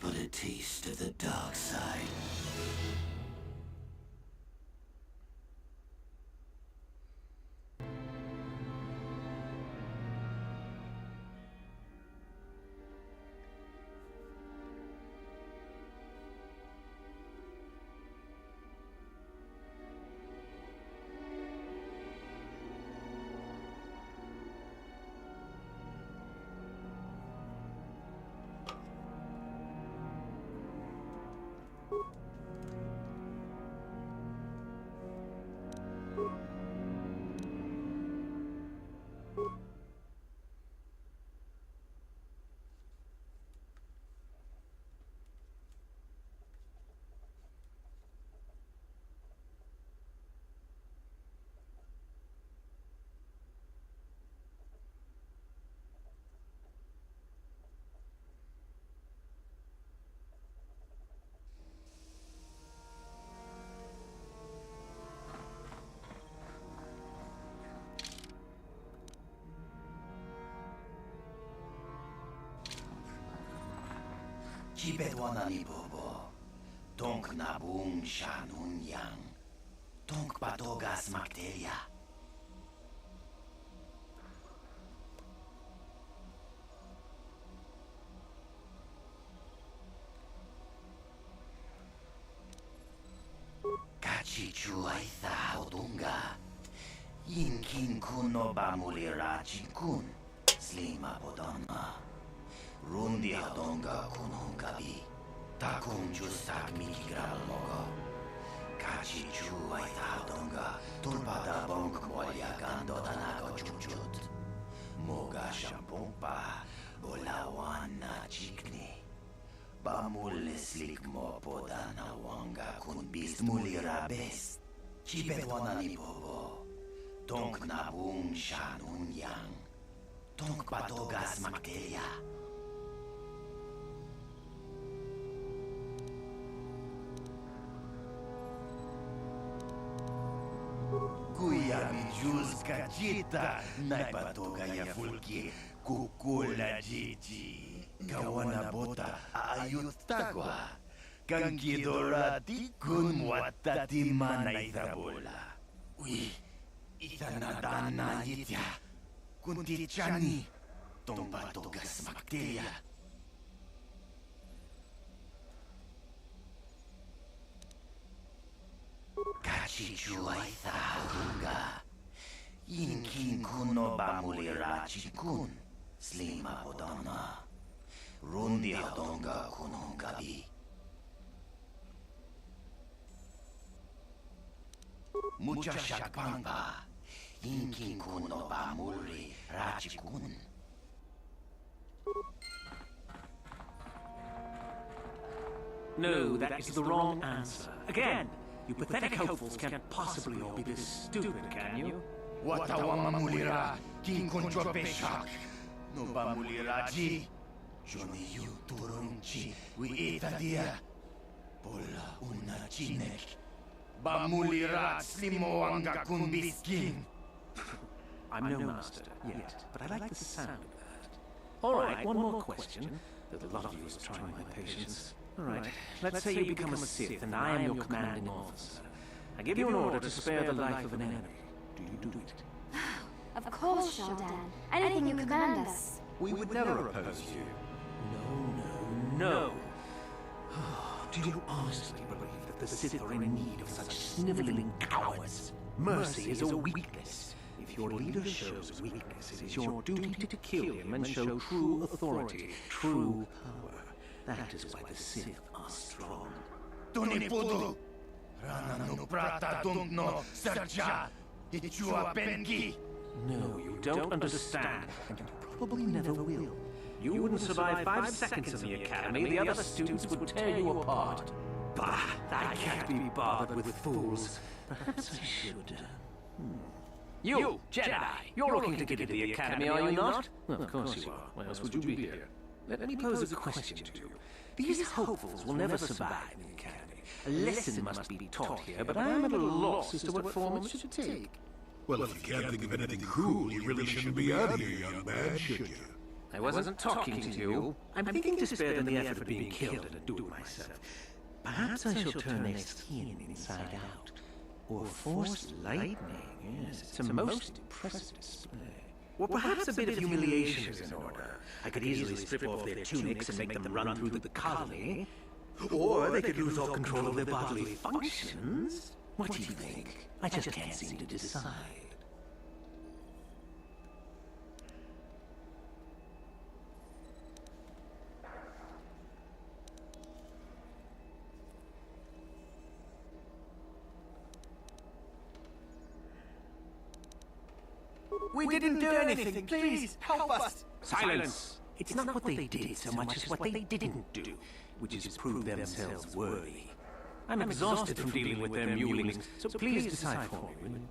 but a taste of the dark side. pt21 bobo. Tonk nabung shanun yang. Tonk patogas makteria. Kachi chuai tha odunga. Yinkin kuno bamulira chikun. Slima bodana. Rundi adonga kunung gabi. Takung justak mikigral mogo. Kachi chuai adonga. Turpada bonk molya gando danago chukchut. Moga shampompa. Bolawan na chikni. Bamul slik mo podana wanga kun bist mulira best. pt21 bobo. Tonk nabung shanun yang. Tonk patogas makteria. Kuya mi juz kajita, naipatoga ya fulki, kukula jiji. Kawana bota ayut tagwa, kankidorati kun muatati mana itabola. Ui, itanadana yitya, kunti chani, tompatogas makteria. Kachi chuai thahunga. Yinkin kuno bamulira chikun. Slima bodana. Rundi adonga kuno gabi. Mucha shakpangpa. Yinkin kuno bamuli rachikun. No, that is the wrong answer. Again! You pathetic hopefuls can't possibly all be this stupid, can you? Watawa mamulira, king contra peshak. No bamulira ji. Johnny you turunchi, we eat a dia. Pola una chinek. Bamulira slimo anga kun biskin. I'm no master yet, but I like the sound of that. All right, one more question. The lot of you is trying my patience. All right, let's say you become a Sith and I am your commanding officer. I give you an order to spare the life of an enemy. Do you do it? Of course, Shaldan. Anything you command us. We would never oppose you. No. Do you honestly believe that the Sith are in need of such sniveling cowards? Mercy is a weakness. If your leader shows weakness, it is your duty to kill him and show true authority, true power. That is why the Sith are strong. Tony Pudu! Rana no prata don't no sarja! Ichua penki! No, you don't understand, and you probably never will. You wouldn't survive 5 seconds in the academy, the other students would tear you apart. Bah, I can't be bothered with fools. Perhaps I should. You, Jedi! You're looking to get into the academy, are you not? Well, of course you are. Why else would you be here? Let me pose a question to you. These hopefuls will never survive in the academy. A lesson must be taught here, but I am at a loss as to what form it should take. Well, if you can't think of anything cool, you really shouldn't be out here, young man, should you? I wasn't talking to you. I'm thinking to spare them the effort of being killed and do it myself. Perhaps I shall turn their skin inside out. Or force lightning. Yes, it's a most impressive display. Or perhaps a bit of humiliation is in order. I could easily strip off their tunics and make them run through the colony. Or they could lose all control of their bodily functions. What do you think? I just can't seem to decide. We didn't do anything. Please, help us. Silence! It's not what they did so much as what they didn't do, which is prove themselves worthy. I'm exhausted from dealing with their mulings, so please decide for me, will you?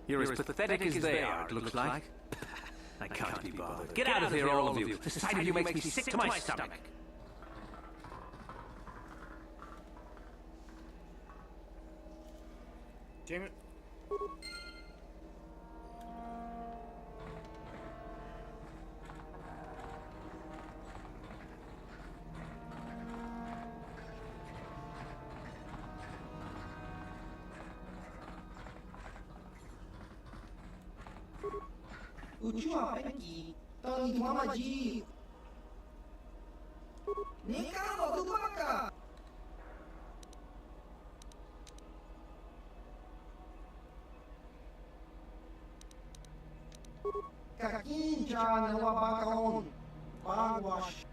You're as pathetic as they are, it looks like. I can't be bothered. Get out of here, all of you. The sight of you makes me sick to my stomach. Damn it. Última aqui, tá indo uma magia. Nem cara do vaca. Kakinja não abaca on. Baguash.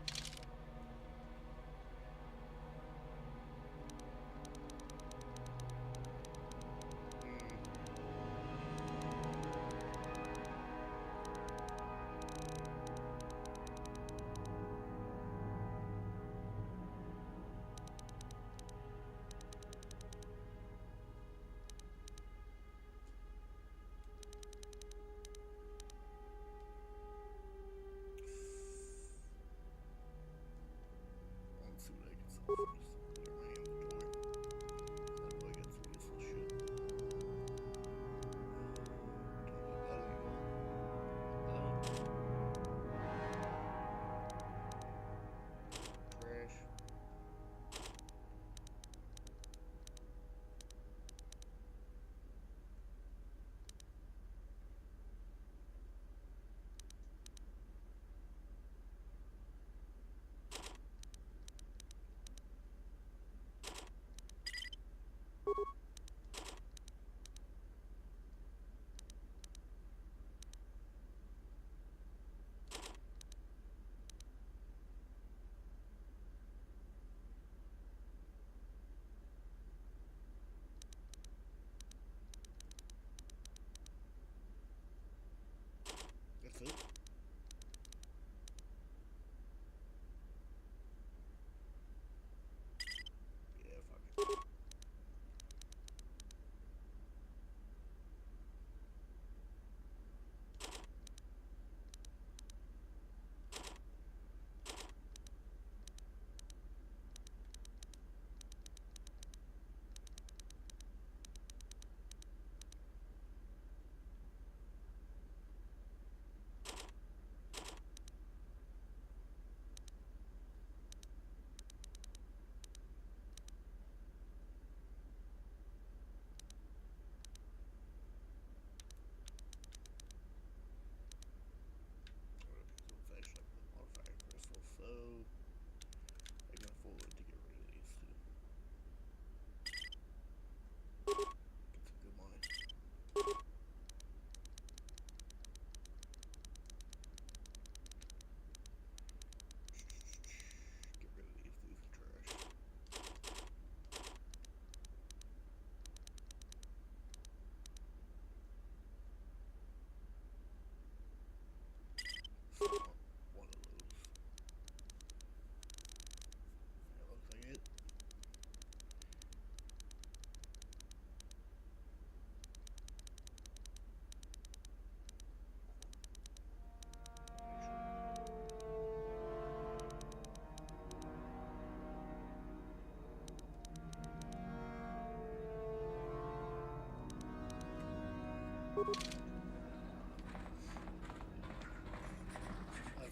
That's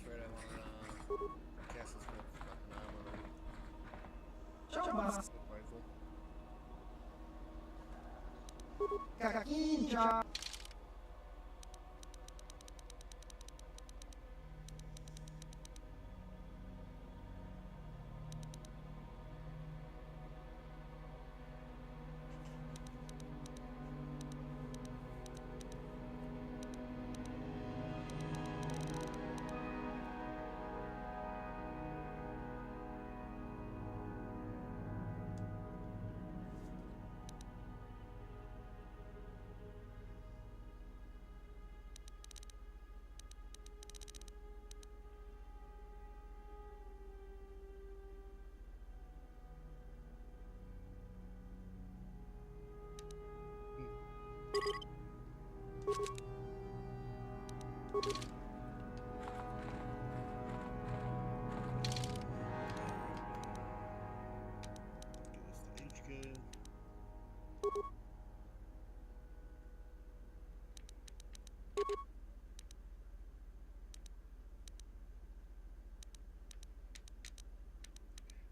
right, I want cast this book. Coba. Rifle. Kakak kinca.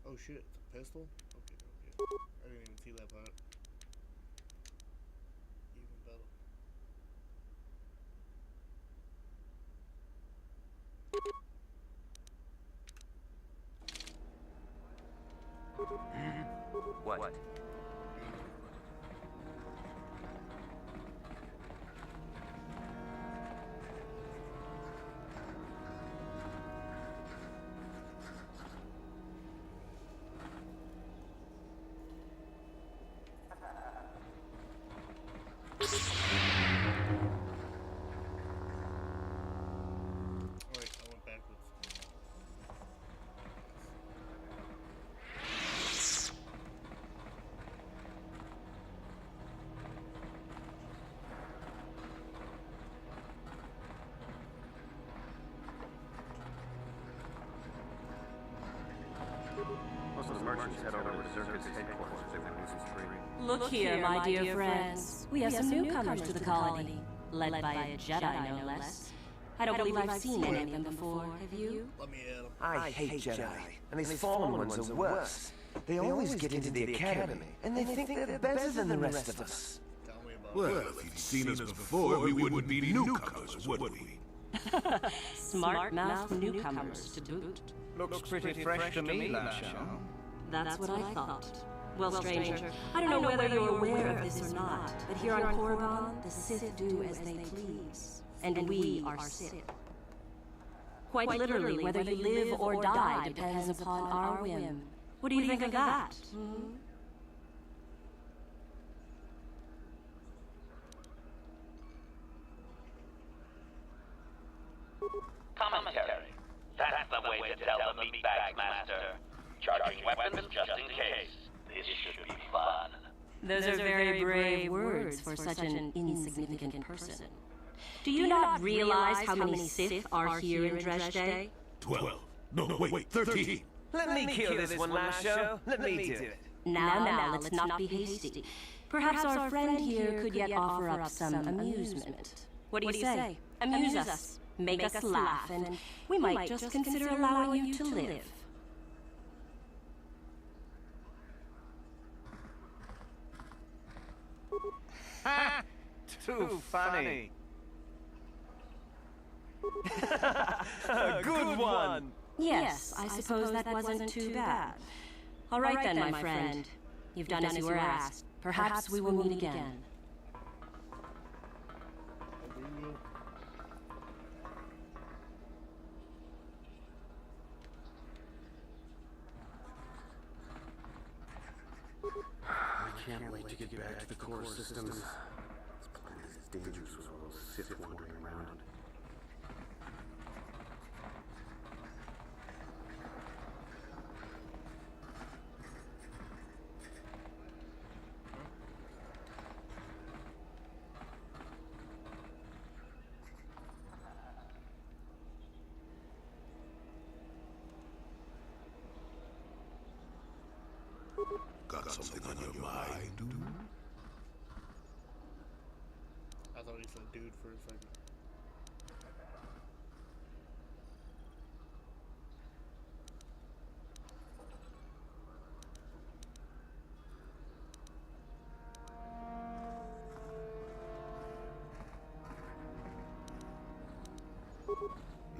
Oh shit, it's a pistol? Okay, okay. I didn't even see that part. Even better. What? Alright, I went backwards. Most of the merchants head over to Zerka's headquarters if they want to do some trading. Look here, my dear friends. We have some newcomers to the colony, led by a Jedi, no less. I don't believe I've seen any of them before, have you? Let me at him. I hate Jedi, and these fallen ones are worse. They always get into the academy, and they think they're better than the rest of us. Tell me about Well, if you'd seen us before, we wouldn't be newcomers, would we? Smart-mouthed newcomers to boot. Looks pretty fresh to me, Lasho. That's what I thought. Well, stranger, I don't know whether you're aware of this or not, but here on Korriban, the Sith do as they please. And we are Sith. Quite literally, whether you live or die depends upon our whim. What do you think of that? Commentary. That's the way to tell the meatbag master. Charging weapons just in case. This should be fun. Those are very brave words for such an insignificant person. Do you not realize how many Sith are here in Dresde? 12. No, wait, 13. Let me kill this one, Lasho. Let me do it. Now, let's not be hasty. Perhaps our friend here could yet offer up some amusement. What do you say? Amuse us, make us laugh, and we might just consider allowing you to live. Ha! Too funny. Good one. Yes, I suppose that wasn't too bad. All right then, my friend. You've done as you were asked. Perhaps we will meet again. I can't wait to get back to the core systems. This planet is dangerous with all those Sith wandering around. Got something on your mind, dude? I thought he said dude for a second.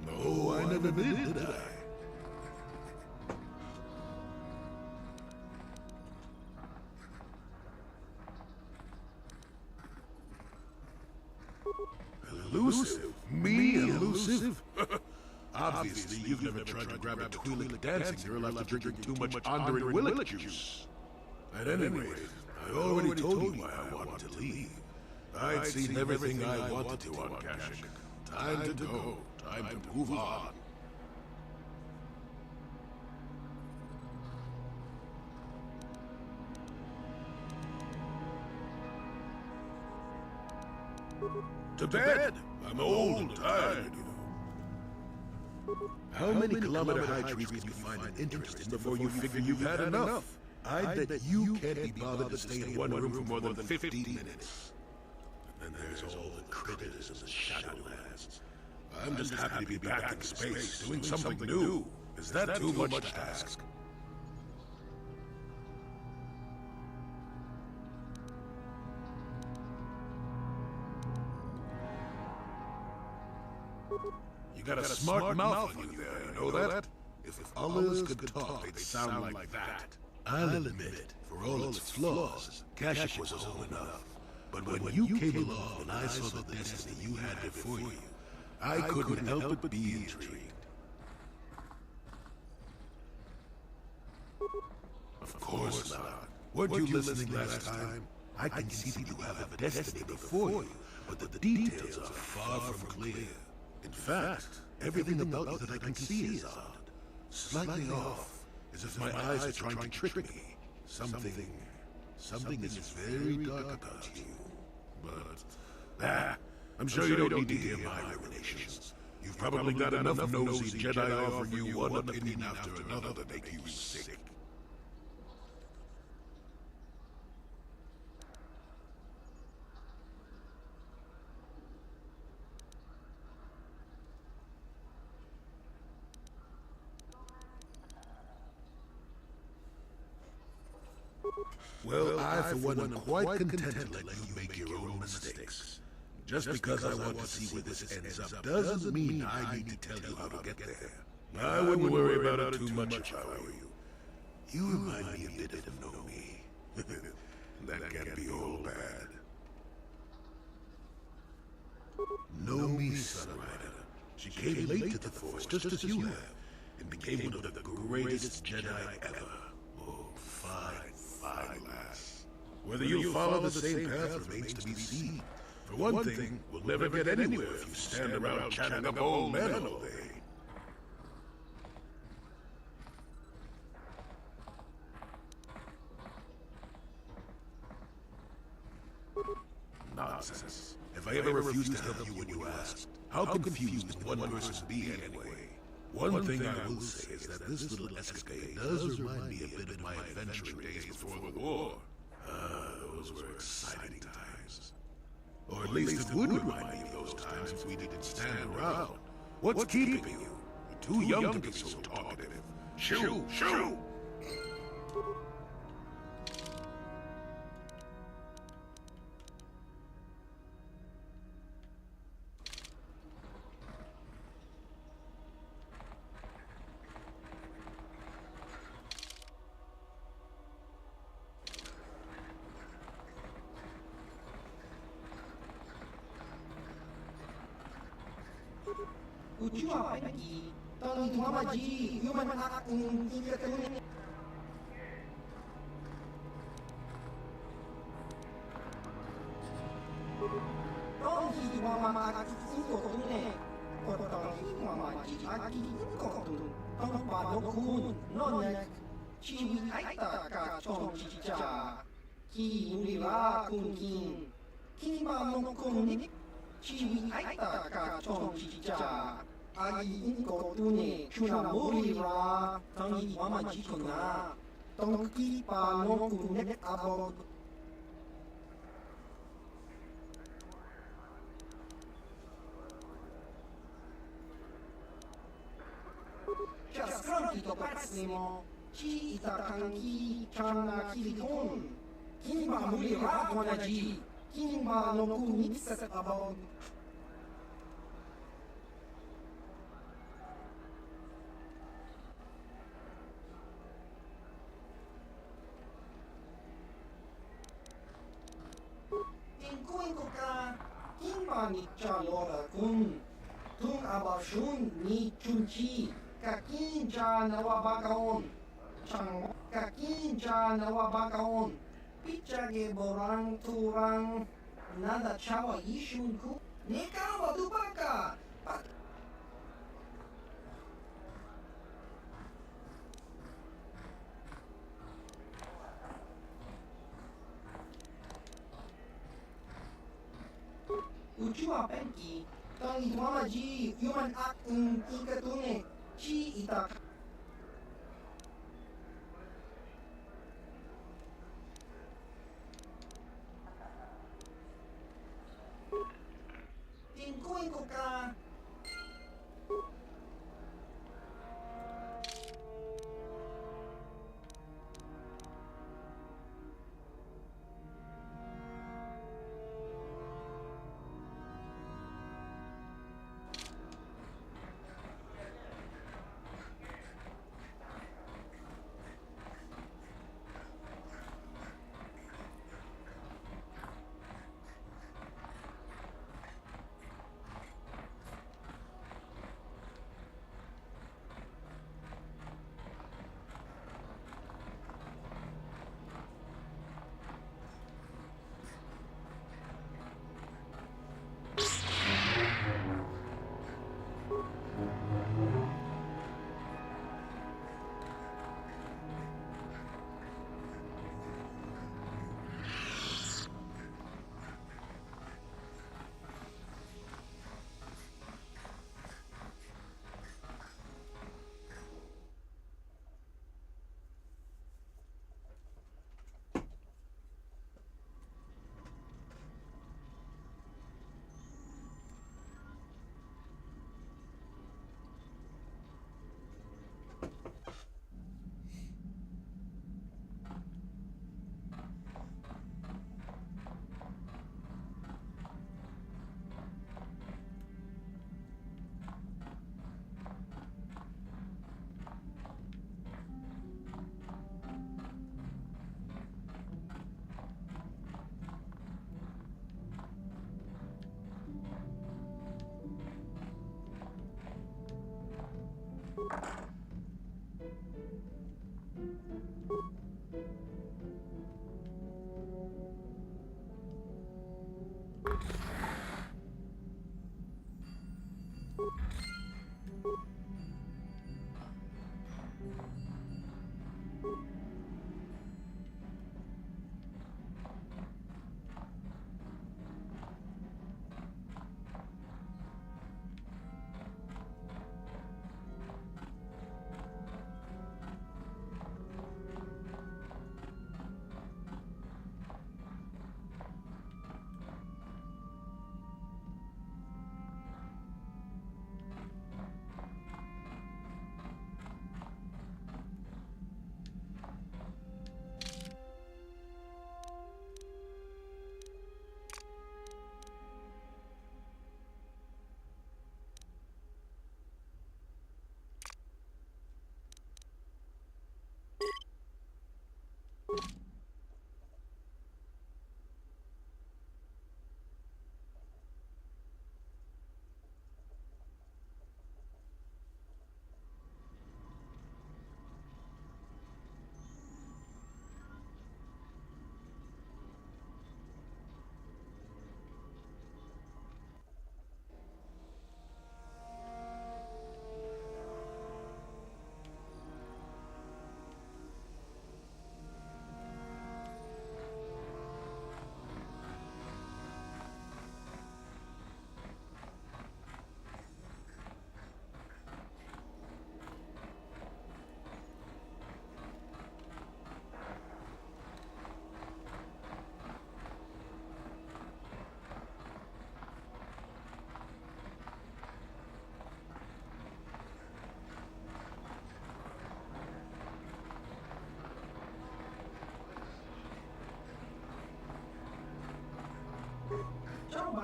No, I never did I? Elusive? Me elusive? Obviously, you've never tried to grab a Twi'lek dancing girl after drinking too much Onderan Willet juice. At any rate, I already told you why I wanted to leave. I'd seen everything I wanted to on Kashyyyk. Time to go. Time to move on. To bed! I'm old and tired, you know. How many kilometer high trees can you find an interest in before you figure you've had enough? I bet you can't be bothered to stay in one room for more than 15 minutes. And then there's all the critters in the Shadowlands. I'm just happy to be back in space, doing something new. Is that too much to ask? You got a smart mouth on you there, you know that? If others could talk, they'd sound like that. I'll admit it, for all its flaws, Kashyyyk was home enough. But when you came along and I saw the destiny you had before you, I couldn't help but be intrigued. Of course not. Weren't you listening last time? I can see that you have a destiny before you, but the details are far from clear. In fact, everything about you that I can see is odd. Slightly off, as if my eyes are trying to trick me. Something is very dark about you. But, I'm sure you don't need to hear my revelations. You've probably got enough nosy Jedi offering you one opinion after another to make you sick. Well, I, for one, am quite content to let you make your own mistakes. Just because I want to see where this ends up doesn't mean I need to tell you how to get there. I wouldn't worry about it too much if I were you. You remind me a bit of Nomi. That can't be all bad. Nomi, Sunrider. She came late to the Force, just as you have, and became one of the greatest Jedi ever. Oh, fine lass. Whether you'll follow the same path remains to be seen. For one thing, we'll never get anywhere if you stand around chatting up old men all day. Nonsense. If I ever refused to help you when you asked, how confused would one person be anyway? One thing I will say is that this little escapade does remind me a bit of my adventuring days before the war. Those were exciting times. Or at least it would remind me of those times if we didn't stand around. What's keeping you? You're too young to be so talkative. Shoo! Shoo! Ucuma pergi, tali mama ji, human act hingga tahun. Tong hi mama act hingga tahun. Kotor hi mama ji act hingga tahun. Tong padokun, nonek, ciwi aita ka chong cica. Ki muriwa kunkin, ki mamong kunik, ciwi aita ka chong cica. Agi inko tune chuna muriwa tangi mama jikona tongki pa no kunek abog Patsnemo, Chi Itakanki, Chana Kiliton, Kinba Mulira Wanaji, Kinba no Kunitsa about. Inkuin ko ka, Kinba ni Chalora Kun, Tung Abashun ni Chunchi, Kakinja Nawabakaon, Chang Kakinja Nawabakaon, Pichage Borang Turang, Nada Chawa Yishun Ku, Nikawa Dubaka, Ujua Penki, Tang Iwamaji, Human Act in Ikatune, Chi Itak. Tinkuin ko ka.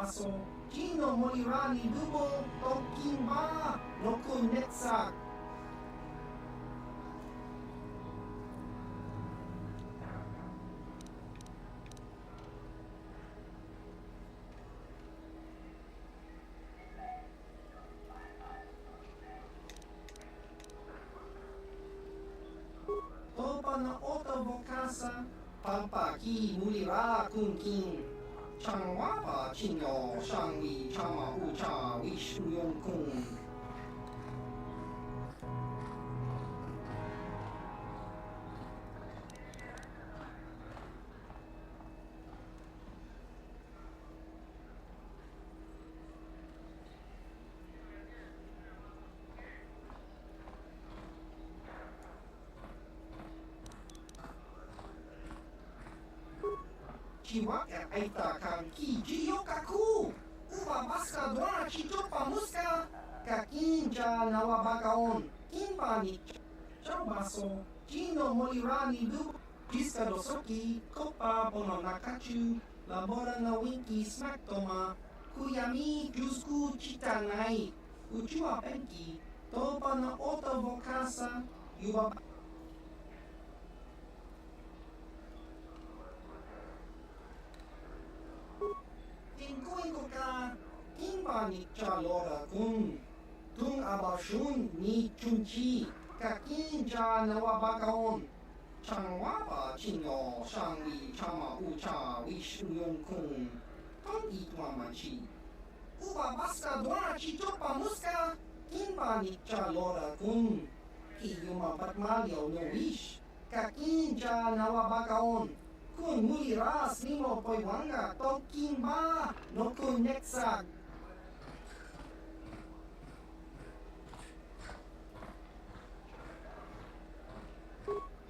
baso, Gino Molirani Dubo, Tokimba, Noko Netsak. Topa na Ota Vokasa, Pampaki Mulira Kunkin. Changwapa Chinyo Shangwi Chama Ucha Wishu Yonkun. Chiwak aita kan ki jiyo kaku. Uba baska dona chito pamuska. Kakinja nawa bakaon. Kimbani. Chaubaso. Gino Molirani du. Jiska dosoki. Kopa bono nakachu. Labora na winki smack toma. Kuyami jusku chitanai. Uchua penki. Topa na ota vokasa. Yuba Tingkuin ko ka, kimba ni Chalora kun, tung abashun ni chunchi, kakinja nawabakaon, changwapa chinyo shangwi chama ucha wishu kun, tong itwa machi. Uba baska dona chitopa muska, kimba ni Chalora kun, kiyuma batmalyo no wish, kakinja nawabakaon, kun muliras nimo poiwanga tokimba no kun nexag.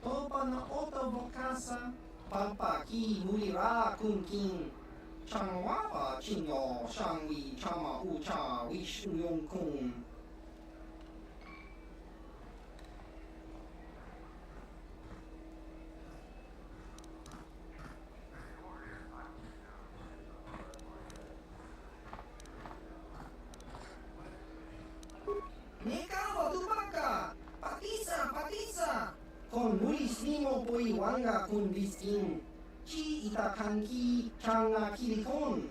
Topa na ota vokasa, pampaki mulira kun king. Changwapa chinyo shangwi chama ucha wishu kun. Nekawa tupaka, patisa, kon mulis nimo poiwanga kun diskin, chi itakanki changa kilikon.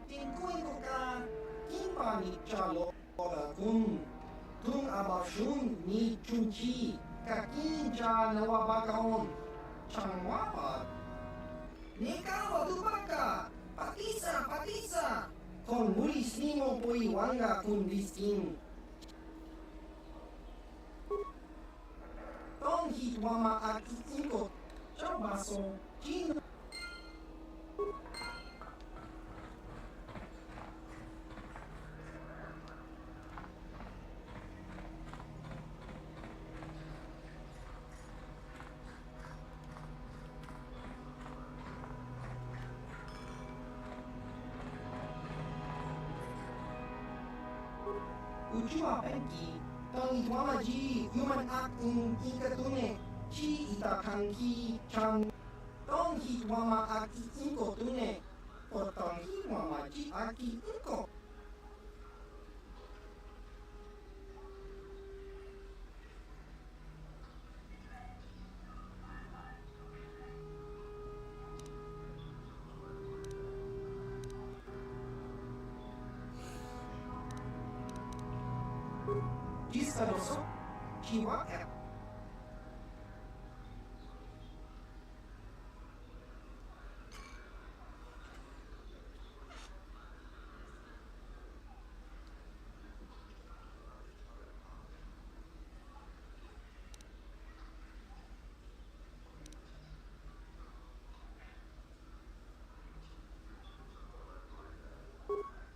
Tingkuin ko ka, kimpa ni Chalo kun, tung abashun ni chunchi, kakinja nawabakaon, changwapa. Nekawa tupaka, patisa, kon mulis nimo poiwanga kun diskin. Tong hitwama aki ingkot, chaubaso, chino. Ujua penki, tong itwama ji human act in ikatune, chi itakanki chang. Tong hitwama aki inko tune, potong hitwama ji aki inko. Jiska doso, chiwa ep.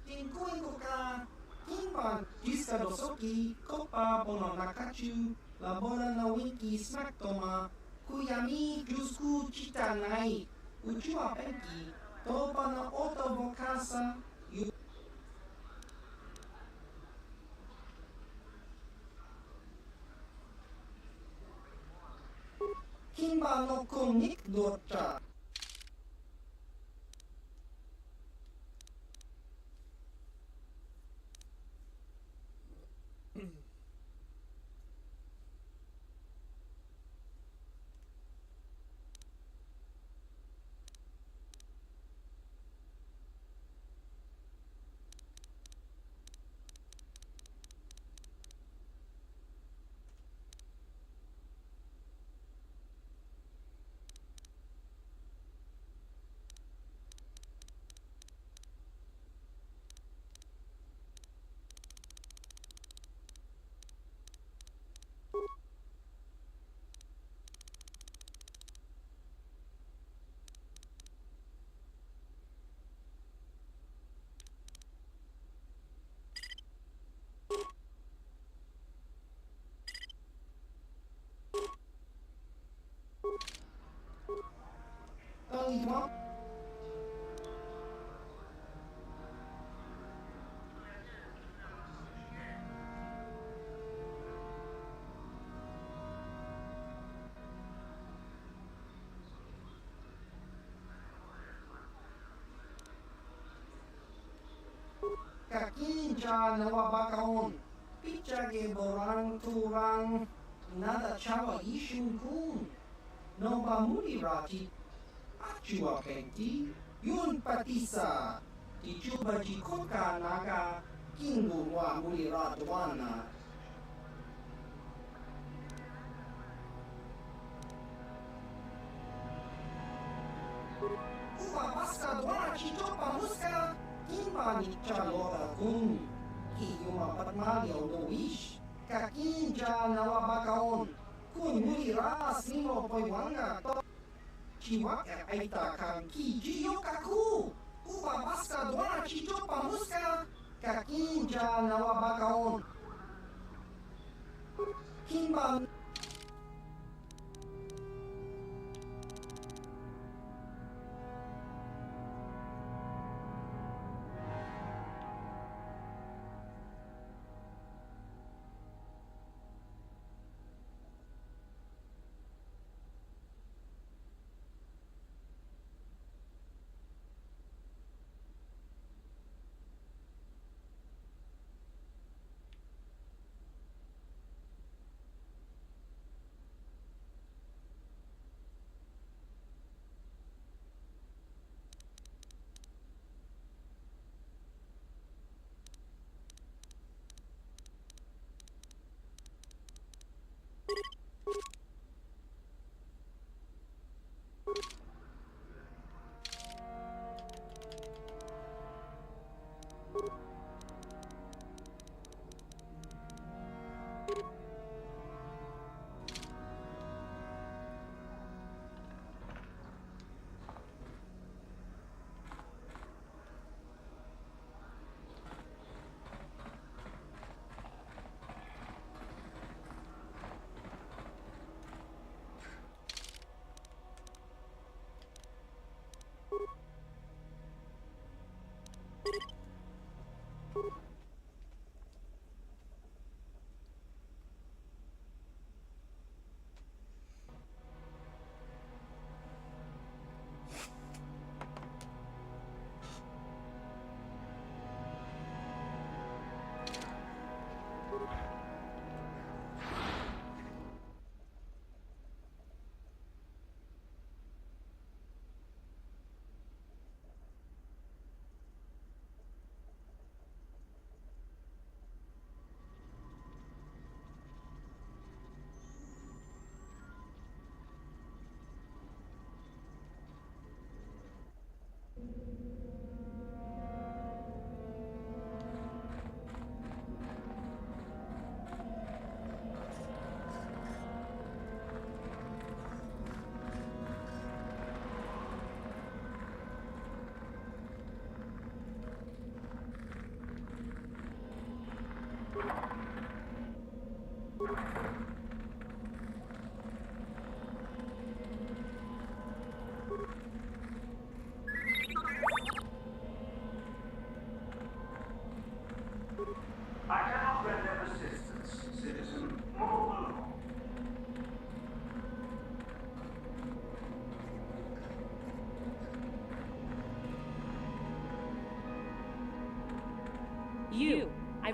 Tingkuin ko ka, kimban, jiska dosoki, kopa bono nakachu, labora na winki smack toma, kuyami jusku chitanai, ujua penki, topa na ota vokasa, yu. Kimba no kunik dorcha. Kakinja nawabakaon. Pichage borang turang. Nada chawa ishun kun. No bamuli rati. Achua penti. Yun patisa. Tichuba jikoka naga. Kingu wa muli ratwana. Uwa basta dwana chitopa muska. Kimba ni chalora kun. Kiyuma patmalya unowish. Kakinja nawabakaon. Kun muli ras nimo poiwanga to. Chiwaka aita kan kijiyo kaku. Uwa basta dwana chitopa muska. Kakinja nawabakaon. Kimba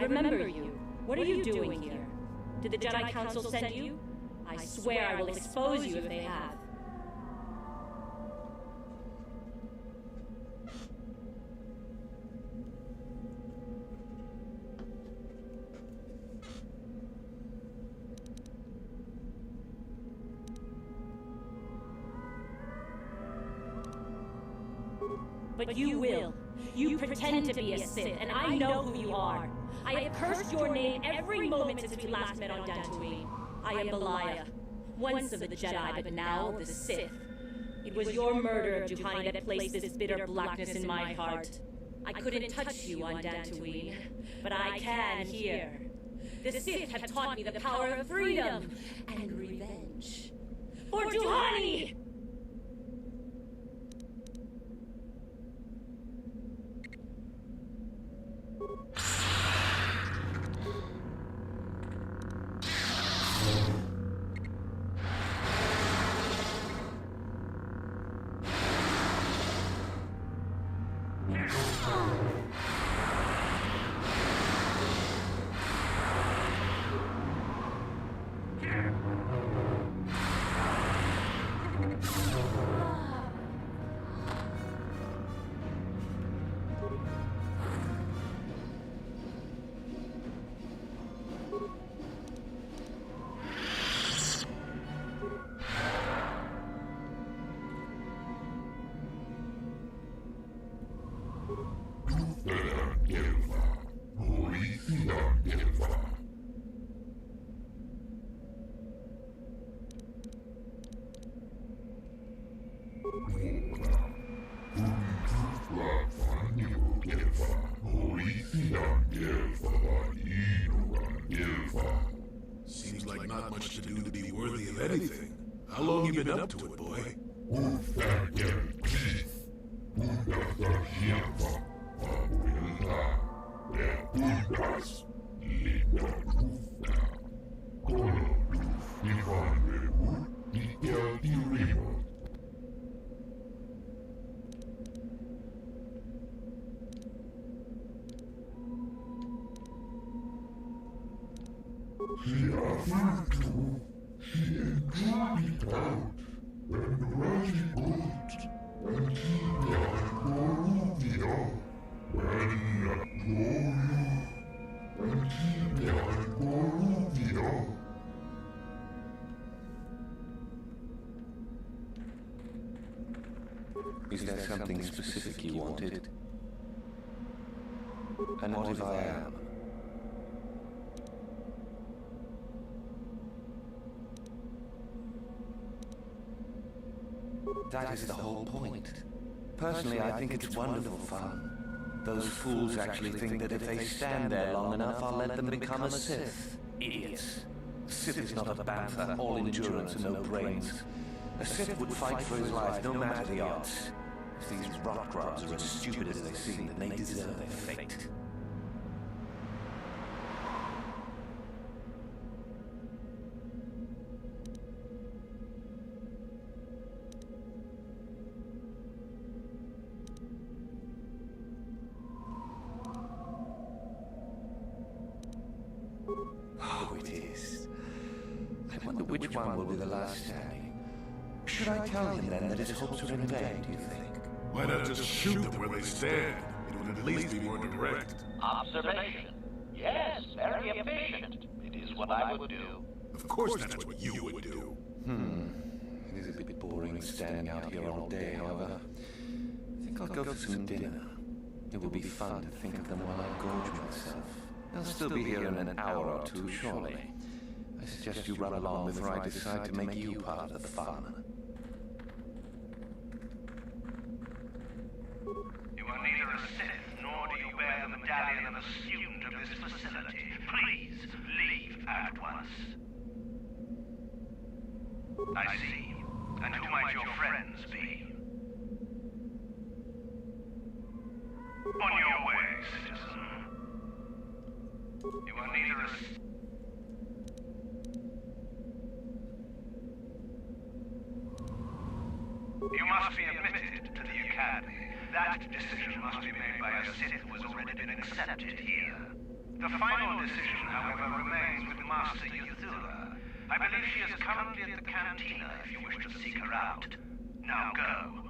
remember you. What are you doing here? Did the Jedi Council send you? I swear I will expose you if they have. But you will. You pretend to be a Sith, and I know who you are. I have cursed your name every moment since we last met on Dantooine. I am Belaya, once of the Jedi, but now the Sith. It was your murder of Juhani that placed this bitter blackness in my heart. I couldn't touch you on Dantooine, but I can here. The Sith have taught me the power of freedom and revenge. For Juhani! Seems like not much to do to be worthy of anything. How long you been up to it, boy? Is there something specific you wanted? And what if I am? That is the whole point. Personally, I think it's wonderful fun. Those fools actually think that if they stand there long enough, I'll let them become a Sith. Idiots. A Sith is not a bantha, all endurance and no brains. A Sith would fight for his life, no matter the odds. If these rot grubs are as stupid as they seem, then they deserve their fate. Oh, it is. I wonder which one will be the last standing. Should I tell him then that his hopes are in vain, do you think? Why not just shoot them where they stand? It would at least be more direct. Observation. Yes, very efficient. It is what I would do. Of course that's what you would do. It is a bit boring standing out here all day, however. I think I'll go for some dinner. It will be fun to think of them while I gorge myself. They'll still be here in an hour or two, surely. I suggest you run along before I decide to make you part of the fun. You are neither a Sith, nor do you bear the medallion of a student of this facility. Please, leave at once. I see. And who might your friends be? On your way, citizen. You are neither a... You must be admitted to the Academy. That decision must be made by a Sith who has already been accepted here. The final decision, however, remains with Master Yazula. I believe she is currently at the cantina if you wish to seek her out. Now go.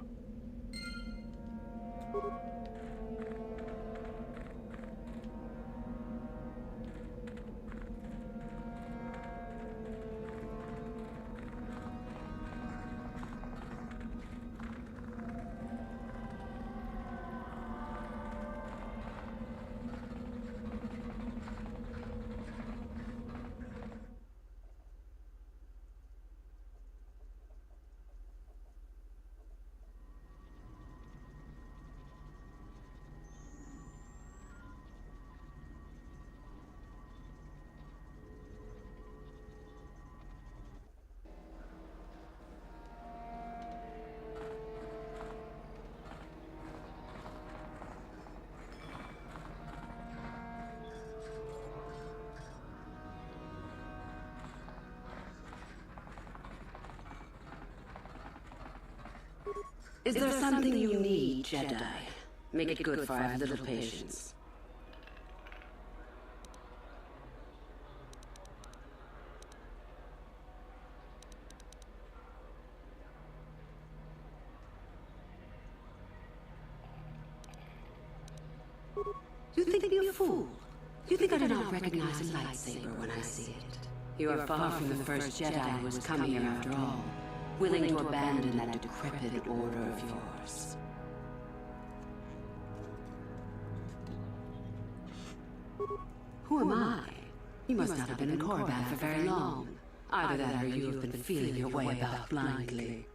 Is there something you need, Jedi? Make it good, for I have little patience. You think me a fool? You think I do not recognize a lightsaber when I see it? You are far from the first Jedi who has come here after all, willing to abandon that decrepit order of yours. Who am I? You must not have been in Korriban for very long. Either that or you have been feeling your way about blindly.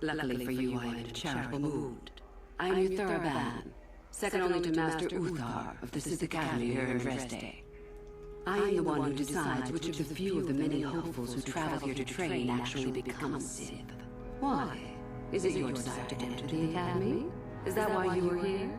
Luckily for you, I am in a charitable mood. I am your Thurban, second only to Master Uthar of the Sith Academy here in Dresde. I am the one who decides which of the few of the many hopefuls who travel here to train actually become Sith. Why? Is it your desire to enter the Academy? Is that why you are here?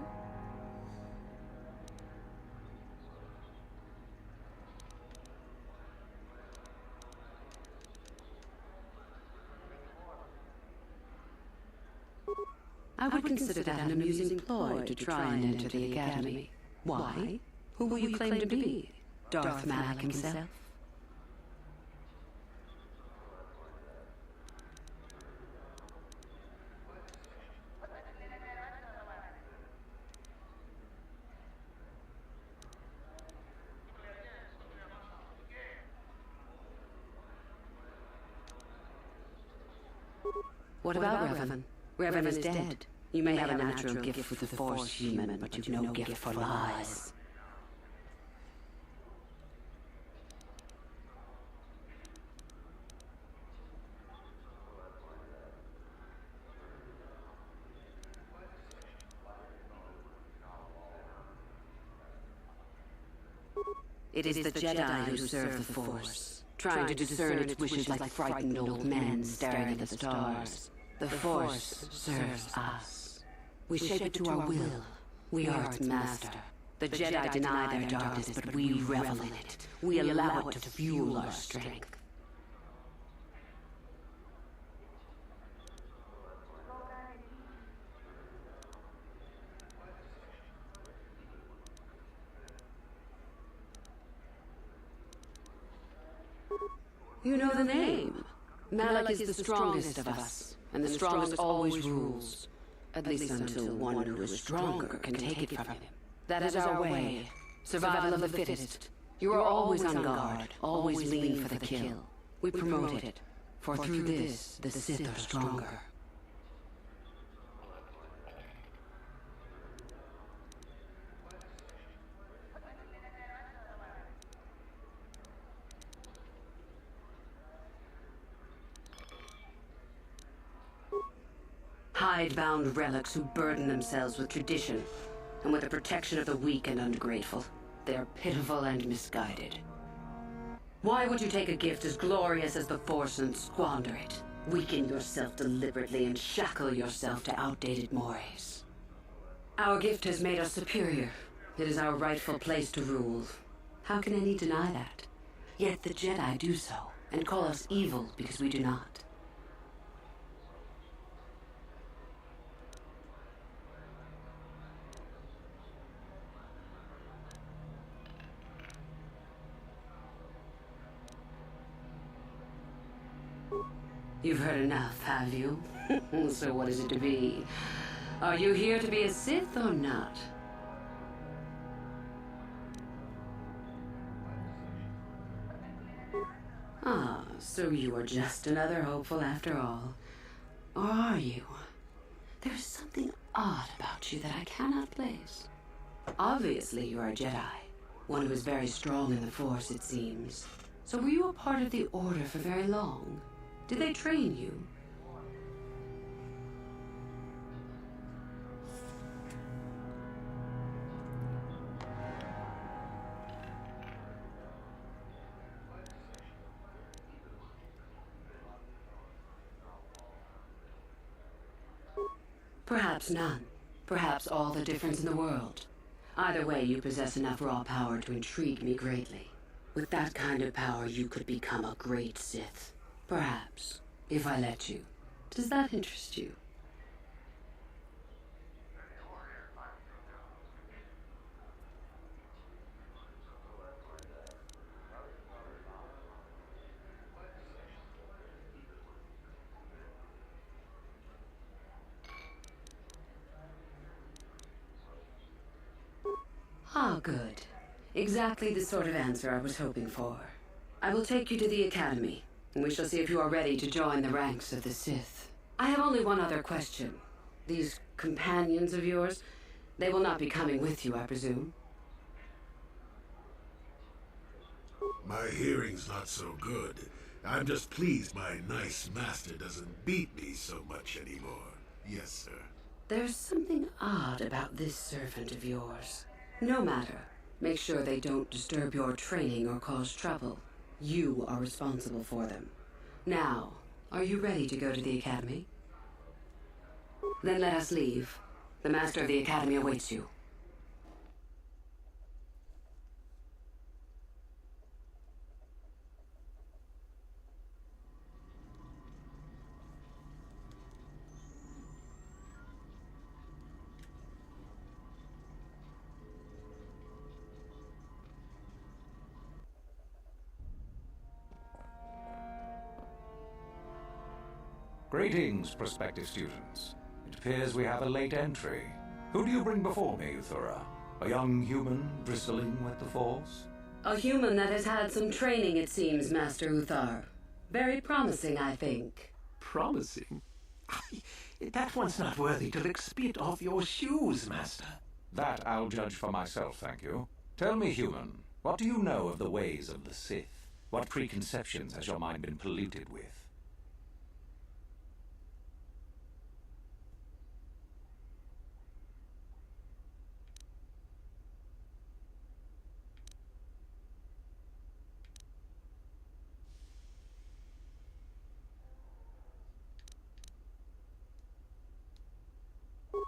I would consider that an amusing ploy to try and enter the Academy. Why? Who will you claim to be? Darth Malak himself? What about Revan? Revan is dead. You may have a natural gift with the Force, human, but you've no gift for lies. It is the Jedi who serve the Force, trying to discern its wishes like frightened old men staring at the stars. The Force serves us. We shape it to our will. We are its master. The Jedi deny their darkness, but we revel in it. We allow it to fuel our strength. You know the name. Malak is the strongest of us, and the strongest always rules. At least until one who is stronger can take it from him. That is our way. Survival of the fittest. You are always on guard, always lean for the kill. We promote it, for through this, the Sith are stronger. Hide-bound relics who burden themselves with tradition, and with the protection of the weak and ungrateful. They are pitiful and misguided. Why would you take a gift as glorious as the Force and squander it? Weaken yourself deliberately and shackle yourself to outdated mores. Our gift has made us superior. It is our rightful place to rule. How can any deny that? Yet the Jedi do so, and call us evil because we do not. You've heard enough, have you? So what is it to be? Are you here to be a Sith or not? Ah, so you are just another hopeful after all. Or are you? There's something odd about you that I cannot place. Obviously, you are a Jedi. One who is very strong in the Force, it seems. So were you a part of the Order for very long? Did they train you? Perhaps none. Perhaps all the difference in the world. Either way, you possess enough raw power to intrigue me greatly. With that kind of power, you could become a great Sith. Perhaps, if I let you. Does that interest you? Ah, good. Exactly the sort of answer I was hoping for. I will take you to the Academy, and we shall see if you are ready to join the ranks of the Sith. I have only one other question. These companions of yours, they will not be coming with you, I presume? My hearing's not so good. I'm just pleased my nice master doesn't beat me so much anymore. Yes, sir. There's something odd about this servant of yours. No matter. Make sure they don't disturb your training or cause trouble. You are responsible for them. Now, are you ready to go to the Academy? Then let us leave. The Master of the Academy awaits you. Greetings, prospective students. It appears we have a late entry. Who do you bring before me, Uthura? A young human bristling with the Force? A human that has had some training, it seems, Master Uthar. Very promising, I think. Promising? That one's not worthy to lick spit off your shoes, Master. That I'll judge for myself, thank you. Tell me, human, what do you know of the ways of the Sith? What preconceptions has your mind been polluted with?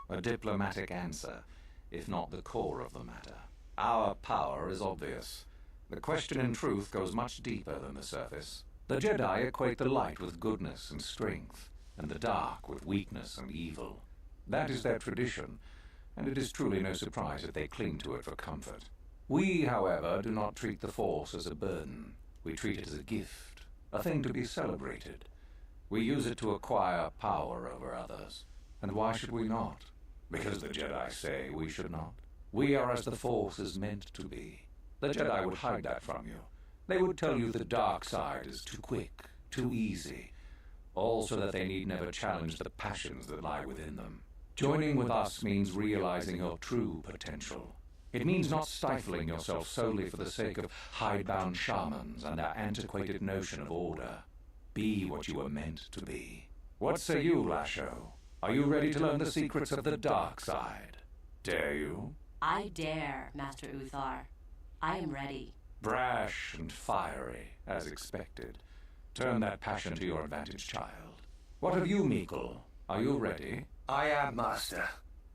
A diplomatic answer, if not the core of the matter. Our power is obvious. The question in truth goes much deeper than the surface. The Jedi equate the light with goodness and strength, and the dark with weakness and evil. That is their tradition, and it is truly no surprise that they cling to it for comfort. We, however, do not treat the Force as a burden. We treat it as a gift, a thing to be celebrated. We use it to acquire power over others. And why should we not? Because the Jedi say we should not. We are as the Force is meant to be. The Jedi would hide that from you. They would tell you the dark side is too quick, too easy, all so that they need never challenge the passions that lie within them. Joining with us means realizing your true potential. It means not stifling yourself solely for the sake of hidebound shamans and their antiquated notion of order. Be what you were meant to be. What say you, Lasho? Are you ready to learn the secrets of the dark side? Dare you? I dare, Master Uthar. I am ready. Brash and fiery, as expected. Turn that passion to your advantage, child. What of you, Meekle? Are you ready? I am, Master.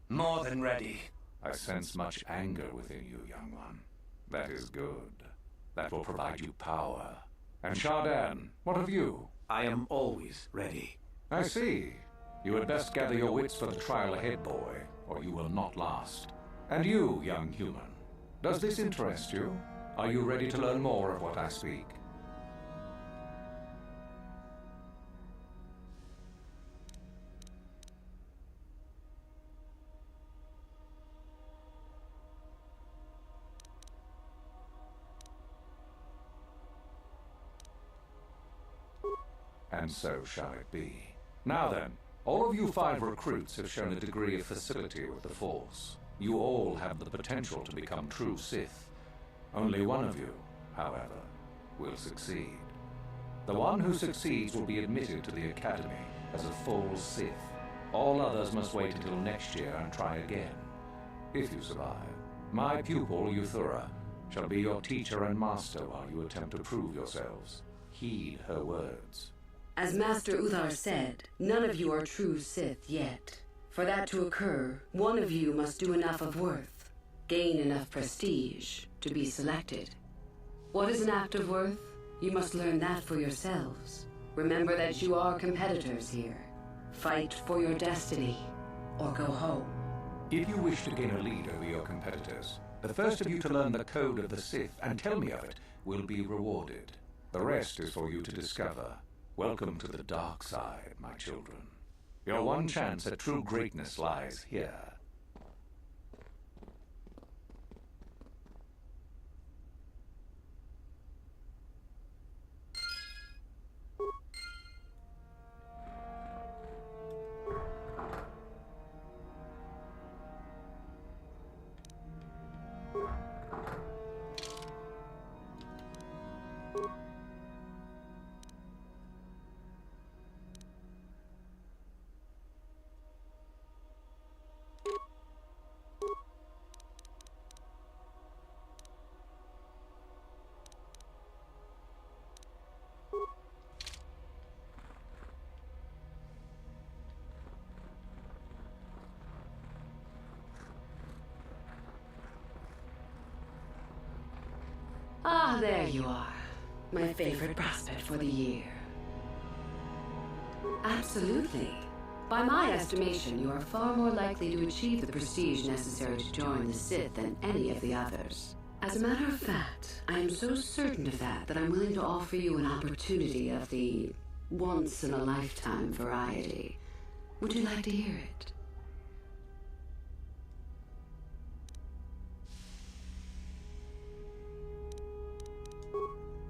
More than ready. I sense much anger within you, young one. That is good. That will provide you power. And Shardan, what of you? I am always ready. I see. You had best gather your wits for the trial ahead, boy, or you will not last. And you, young human, does this interest you? Are you ready to learn more of what I speak? And so shall it be. Now then, all of you 5 recruits have shown a degree of facility with the Force. You all have the potential to become true Sith. Only one of you, however, will succeed. The one who succeeds will be admitted to the Academy as a full Sith. All others must wait until next year and try again. If you survive, my pupil, Euthura, shall be your teacher and master while you attempt to prove yourselves. Heed her words. As Master Uthar said, none of you are true Sith yet. For that to occur, one of you must do enough of worth, gain enough prestige, to be selected. What is an act of worth? You must learn that for yourselves. Remember that you are competitors here. Fight for your destiny, or go home. If you wish to gain a lead over your competitors, the first of you to learn the code of the Sith and tell me of it will be rewarded. The rest is for you to discover. Welcome to the dark side, my children. Your one chance at true greatness lies here. Ah, there you are. My favorite prospect for the year. Absolutely. By my estimation, you are far more likely to achieve the prestige necessary to join the Sith than any of the others. As a matter of fact, I am so certain of that I'm willing to offer you an opportunity of the once-in-a-lifetime variety. Would you like to hear it?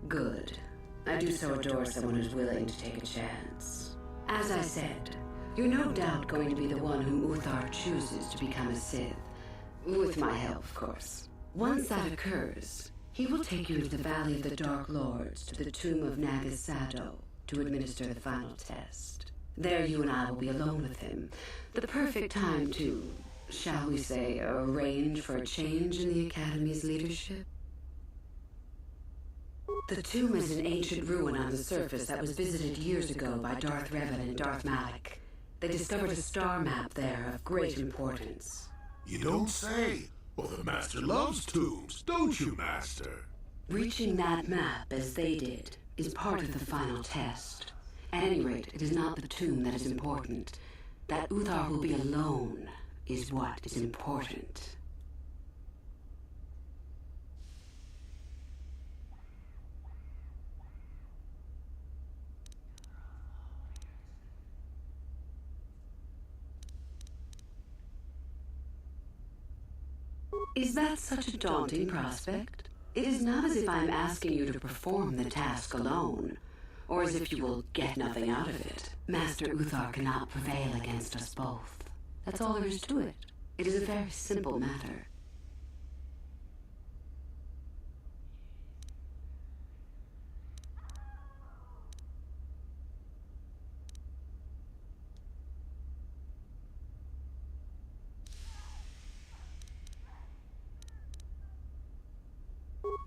Good. I do so adore someone who's willing to take a chance. As I said, you're no doubt going to be the one whom Uthar chooses to become a Sith. With my help, of course. Once that occurs, he will take you to the Valley of the Dark Lords, to the tomb of Nagasado, to administer the final test. There you and I will be alone with him. The perfect time to, shall we say, arrange for a change in the Academy's leadership. The tomb is an ancient ruin on the surface that was visited years ago by Darth Revan and Darth Malak. They discovered a star map there of great importance. You don't say. Well, the Master loves tombs, don't you, Master? Reaching that map, as they did, is part of the final test. At any rate, it is not the tomb that is important. That Uthar will be alone is what is important. Is that such a daunting prospect? It is not as if I am asking you to perform the task alone, or as if you will get nothing out of it. Master Uthar cannot prevail against us both. That's all there is to it. It is a very simple matter.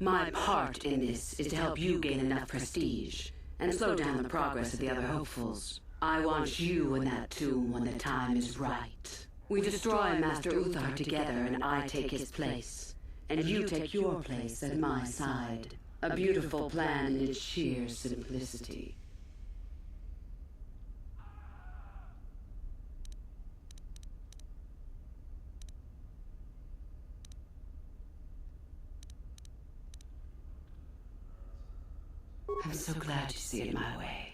My part in this is to help you gain enough prestige and slow down the progress of the other hopefuls. I want you in that tomb when the time is right. We destroy Master Uthar together and I take his place. And you take your place at my side. A beautiful plan in its sheer simplicity. I'm so glad you see it my way.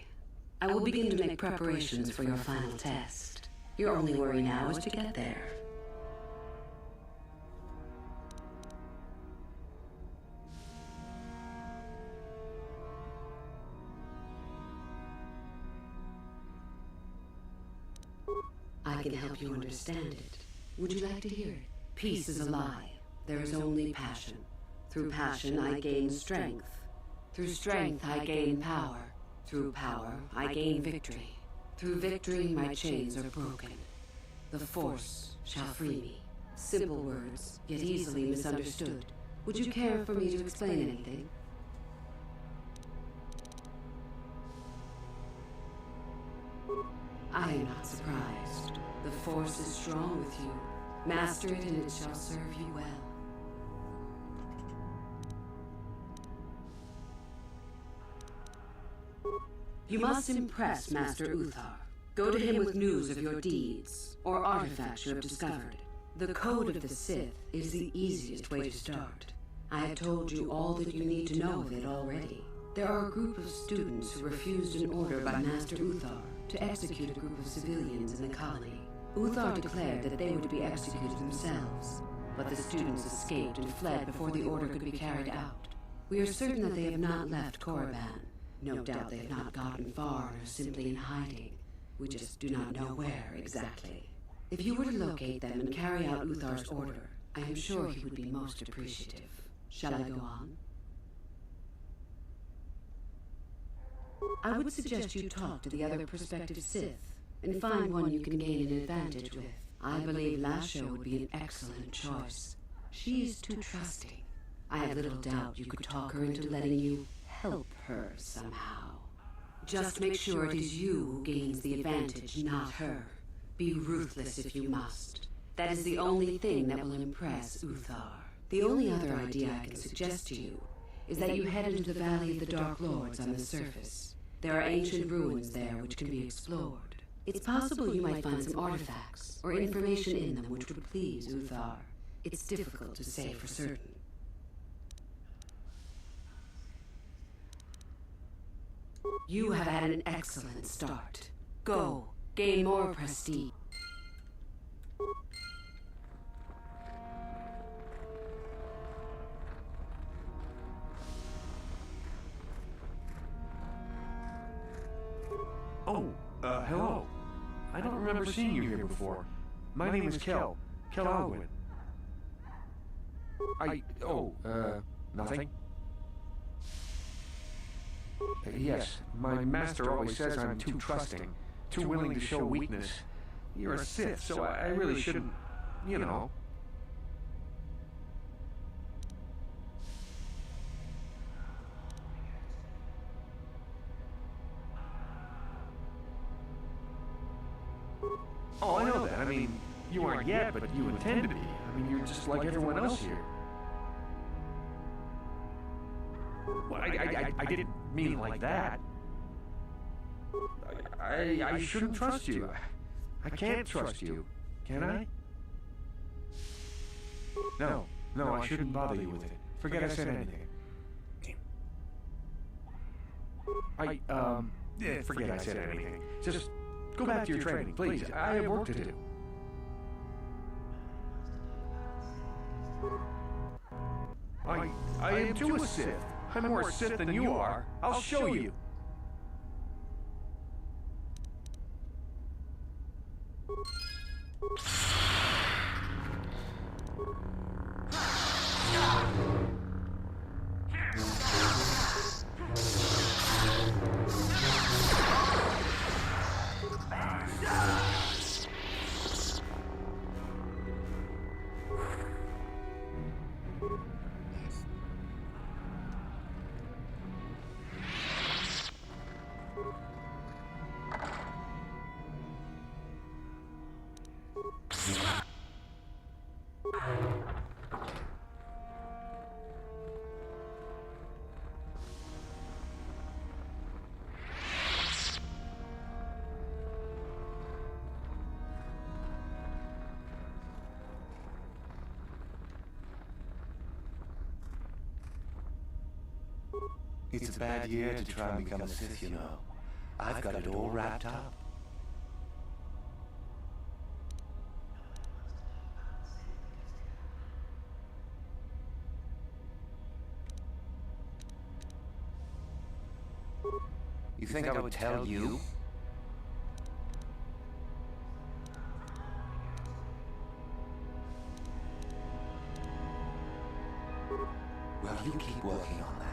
I will begin to make preparations for your final test. Your only worry now is to get there. I can help you understand it. Would you like to hear it? Peace is a lie. There is only passion. Through passion, I gain strength. Through strength, I gain power. Through power, I gain victory. Through victory, my chains are broken. The Force shall free me. Simple words, yet easily misunderstood. Would you care for me to explain anything? I am not surprised. The Force is strong with you. Master it and it shall serve you well. You must impress Master Uthar. Go to him with news of your deeds, or artifacts you have discovered. The Code of the Sith is the easiest way to start. I have told you all that you need to know of it already. There are a group of students who refused an order by Master Uthar to execute a group of civilians in the colony. Uthar declared that they were to be executed themselves, but the students escaped and fled before the order could be carried out. We are certain that they have not left Korriban. No doubt they have not gotten far and are simply in hiding. We just do not know where exactly. If you were to locate them and carry out Uthar's order, I am sure he would be most appreciative. Shall I go on? I would suggest you talk to the other prospective Sith and find one you can gain an advantage with. I believe Lasho would be an excellent choice. She is too trusting. I have little doubt you could talk her into letting you help her somehow. Just make sure it is you who gains the advantage, not her. Be ruthless if you must. That is the only thing that will impress Uthar. The only other idea I can suggest to you is that you head into the Valley of the Dark Lords on the surface. There are ancient ruins there which can be explored. It's possible you might find some artifacts or information in them which would please Uthar. It's difficult to say for certain. You have had an excellent start. Go, gain more prestige. Oh, hello. I don't remember seeing you here before. My name is Kel Alwyn. Nothing? Yes, my master always says I'm too trusting, too willing to show weakness. You're a Sith, so I really shouldn't, you know. Oh, I know that. I mean, you aren't yet, but you intend to be. I mean, you're just like everyone else here. Well, I didn't mean like that. I shouldn't trust you. I can't trust you. Can I? No, I shouldn't bother you with it. Forget I said anything. Forget I said anything. Just go back to your training, please. I have work to do. I am too a Sith. I'm more a Sith than you are. I'll show you. It's a bad year to try and become a Sith, you know. I've got it all wrapped up. You think I would tell you? working on that.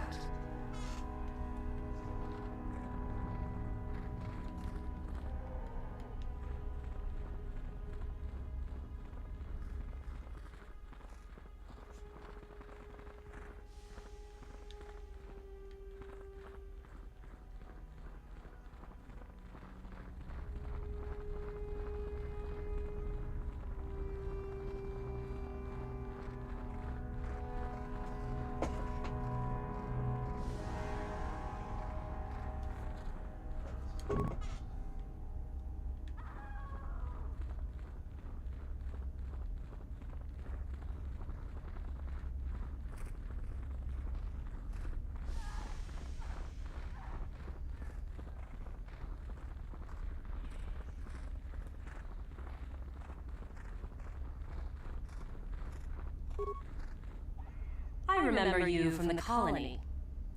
I remember you from the colony.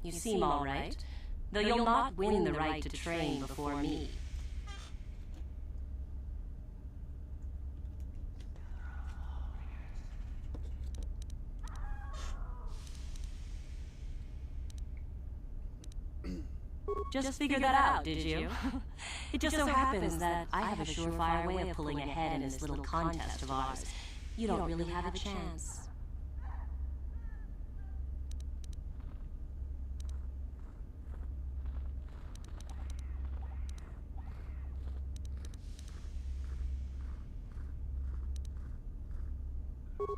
You seem all right, though you'll not win the right to train before me. Just figured that out, did you? It just so happens that I have a surefire way of pulling ahead in this little contest of ours. You don't really have a chance.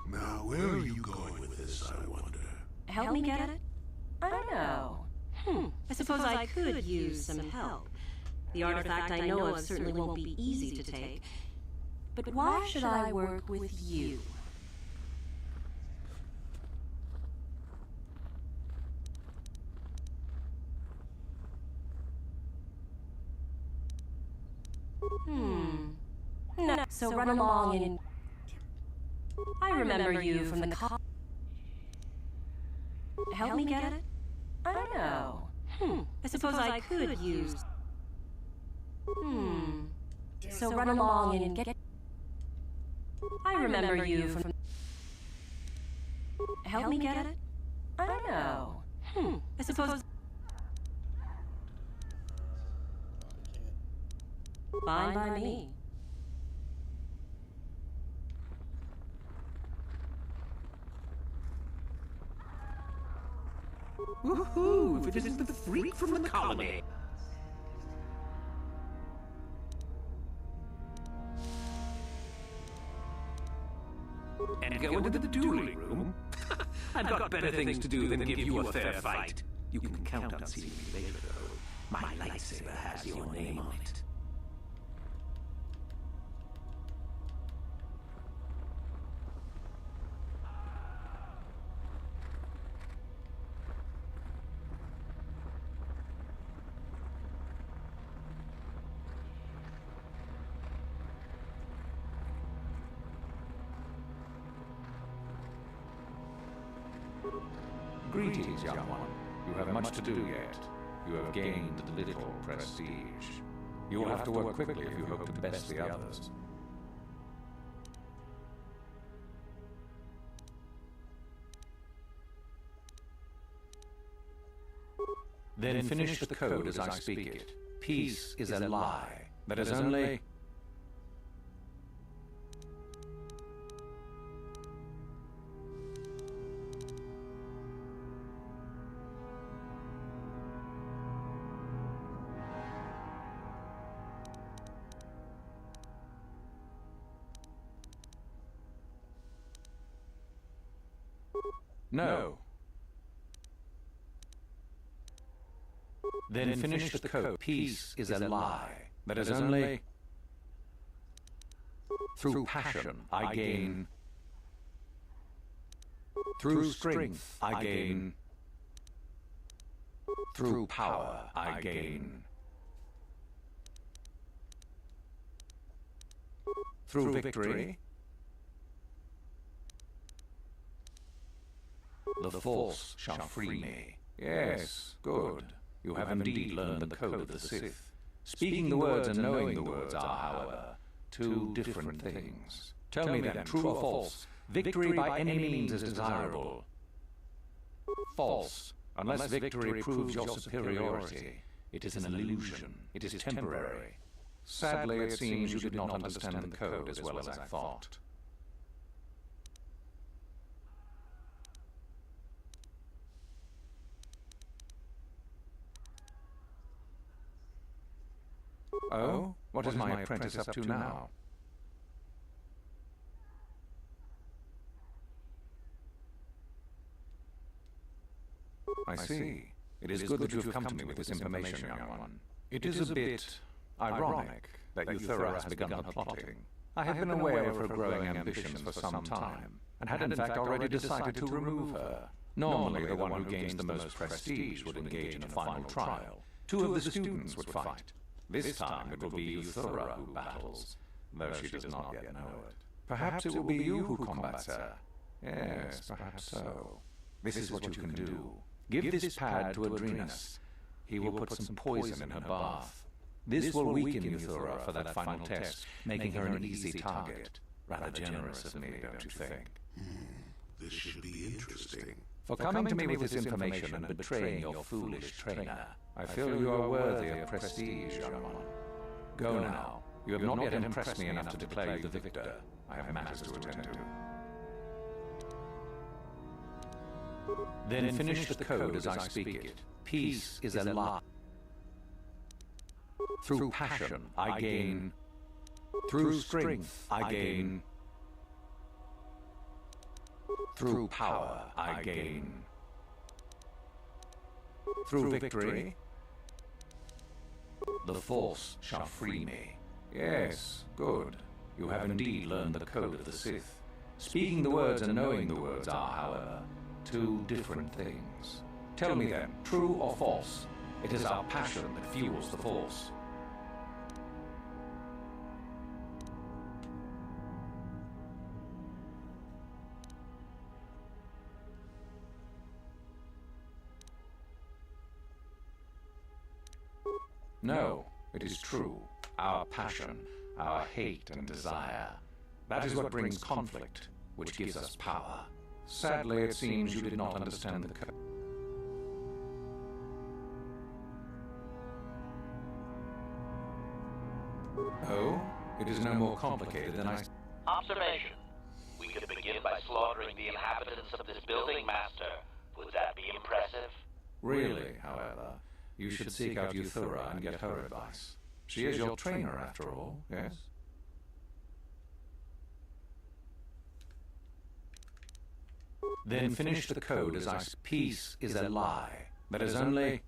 Now, where are you going with this, I wonder? Help me get it? I don't know. I suppose I could use some help. The artifact I know of certainly won't be easy to take. But why should I work with you? No, so run along and... I remember you from the Help me get it? I don't know. I suppose I could use... So run along and get... I remember you from... Help me get it? I don't know. I suppose... Fine by me. Woohoo! If it isn't the freak from the colony! And go into the dueling room? I've got better things to do than give you a fair fight. You can count on seeing me later, though. My lightsaber has your name on it. Greetings, young one. You have much to do yet. You have gained little prestige. You will have to work quickly if you hope to best the others. Then finish the code as I speak it. Peace is a lie. That is only... No. Then finish the code. Peace is a lie. That is only... Through passion, I gain... Through strength, I gain... Through power, I gain... Through victory... The Force shall free me. Yes, good. You have indeed learned the code of the Sith. Speaking the words and knowing the words are, however, two different things. Tell me then, true or false, victory by any means is desirable. False. Unless victory proves your superiority, it is an illusion. It is temporary. Sadly, it seems you did not understand the code as well as I thought. Oh? What is my apprentice up to now? I see. It is good that you have come to me with this information, young one. It is a bit ironic that Euthura has begun her plotting. I have been aware of her growing ambitions for some time, and had in fact already decided to remove her. Normally, the one who gains the most prestige would engage in a final trial. 2 of the students would fight. This time it will be Euthura who battles, though she does not yet know it. Perhaps it will be you who combats her. Yes, perhaps so. This is what you can do. Give this pad to Adrenus. He will put some poison in her bath. This will weaken Euthura for that final test, making her an easy target. Rather generous of me, don't you think? This should be interesting. For coming to me with this information and betraying your foolish trainer, I feel you are worthy of prestige, young one. Go now. You have not yet impressed me enough to declare you the victor. I have matters to attend to. Then finish the code as I speak it. Peace is a lie. Through passion, I gain. Through strength, I gain. Through power, I gain. Through victory, the Force shall free me. Yes, good. You have indeed learned the code of the Sith. Speaking the words and knowing the words are, however, 2 different things. Tell me then, true or false? It is our passion that fuels the Force. No, it is true. Our passion, our hate and desire. That is what brings conflict, which gives us power. Sadly, it seems you did not understand the code. Oh? It is no more complicated than I... Observation. We could begin by slaughtering the inhabitants of this building, Master. Would that be impressive? Really, however, you should seek out Euthura and get her advice. She is your trainer, after all, yes? Then finish the code as I... Peace is a lie. That is only...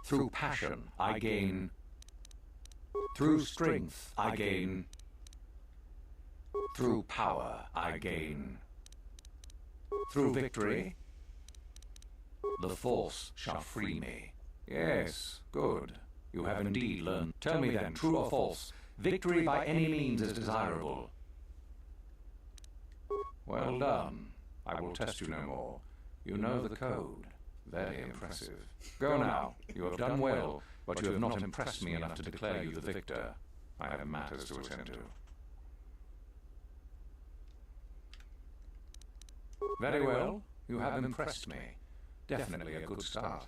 Through passion, I gain... Through strength, I gain... Through power, I gain... Through victory, the Force shall free me. Yes, good. You have indeed learned. Tell me then, true or false, victory by any means is desirable. Well done. I will test you no more. You know the code. Very impressive. Go now. You have done well, but you have not impressed me enough to declare you the victor. I have matters to attend to. Very well. You have impressed me. Definitely a good start.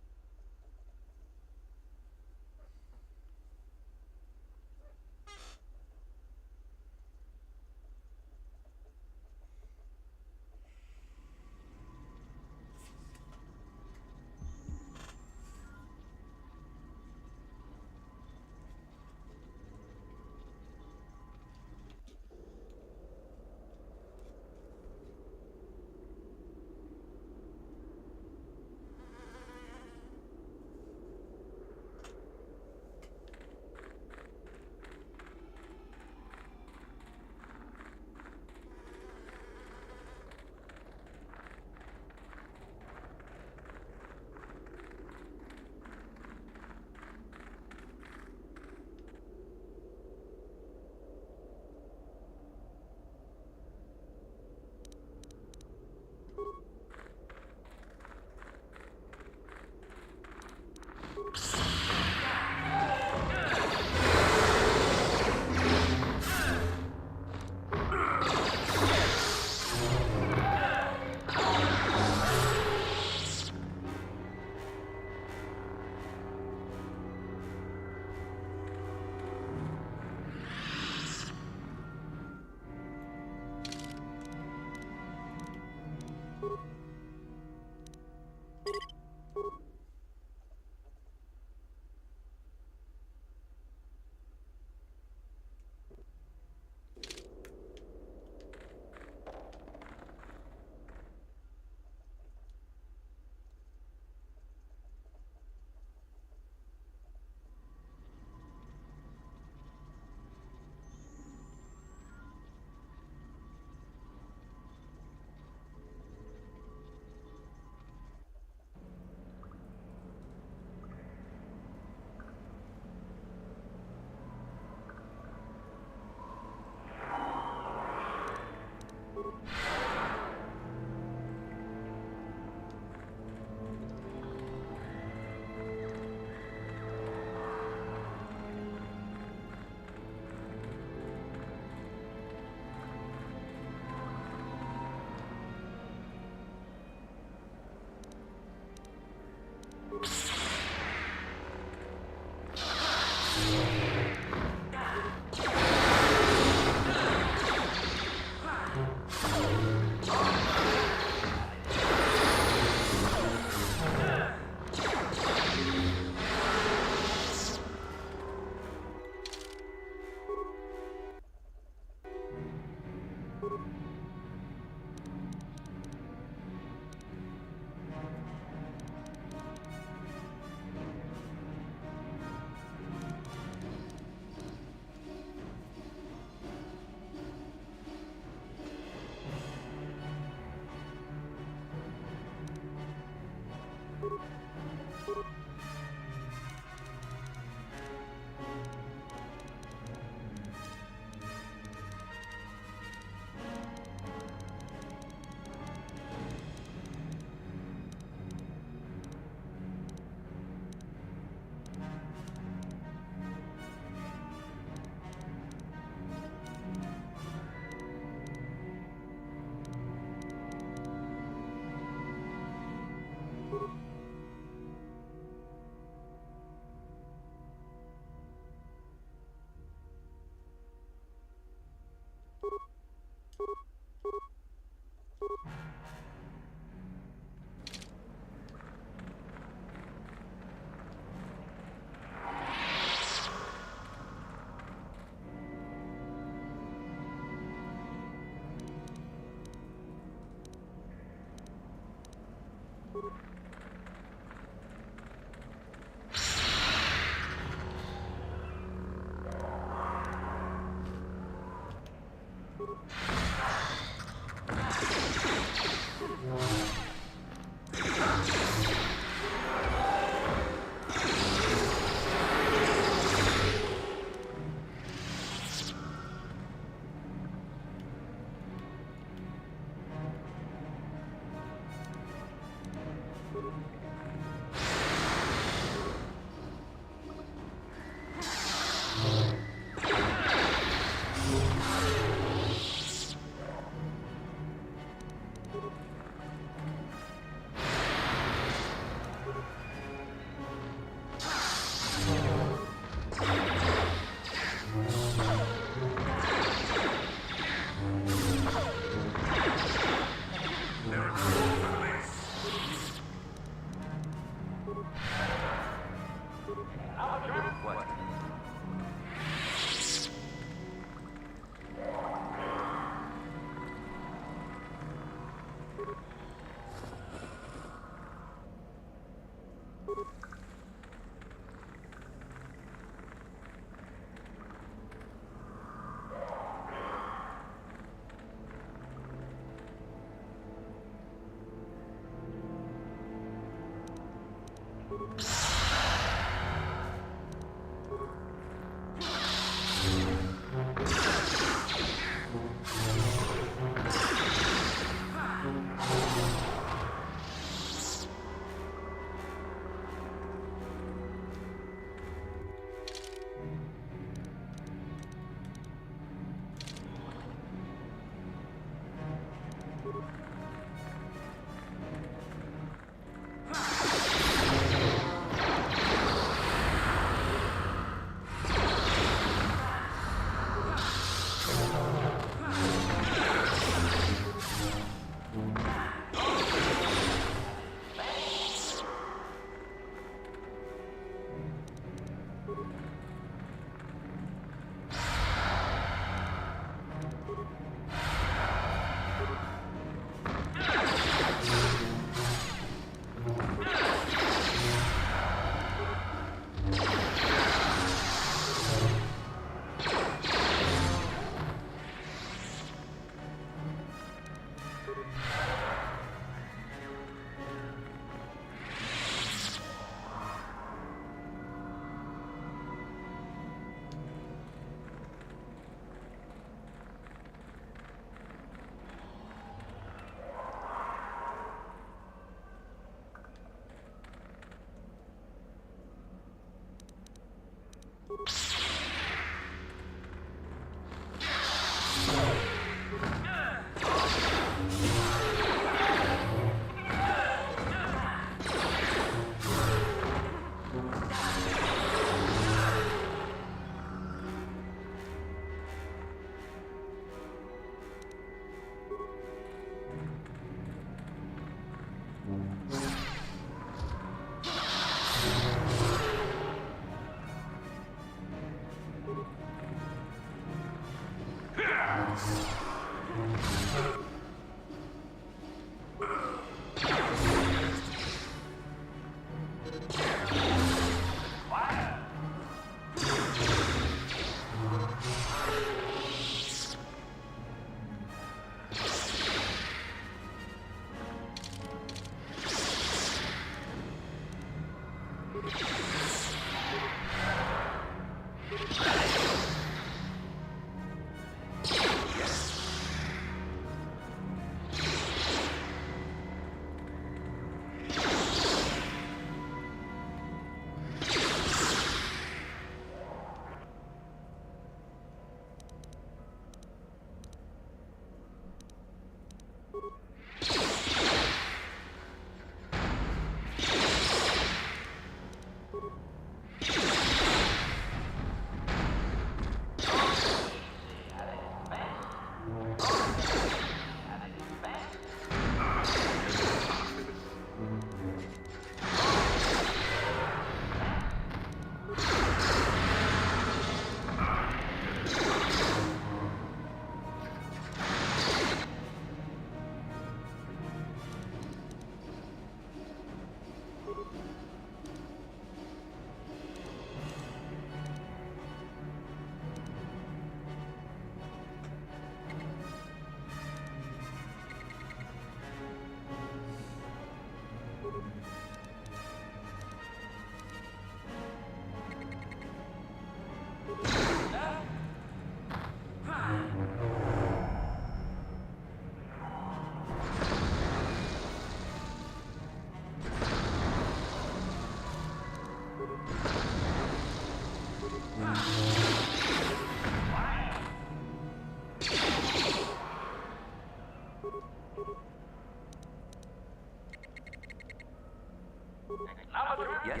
Yes?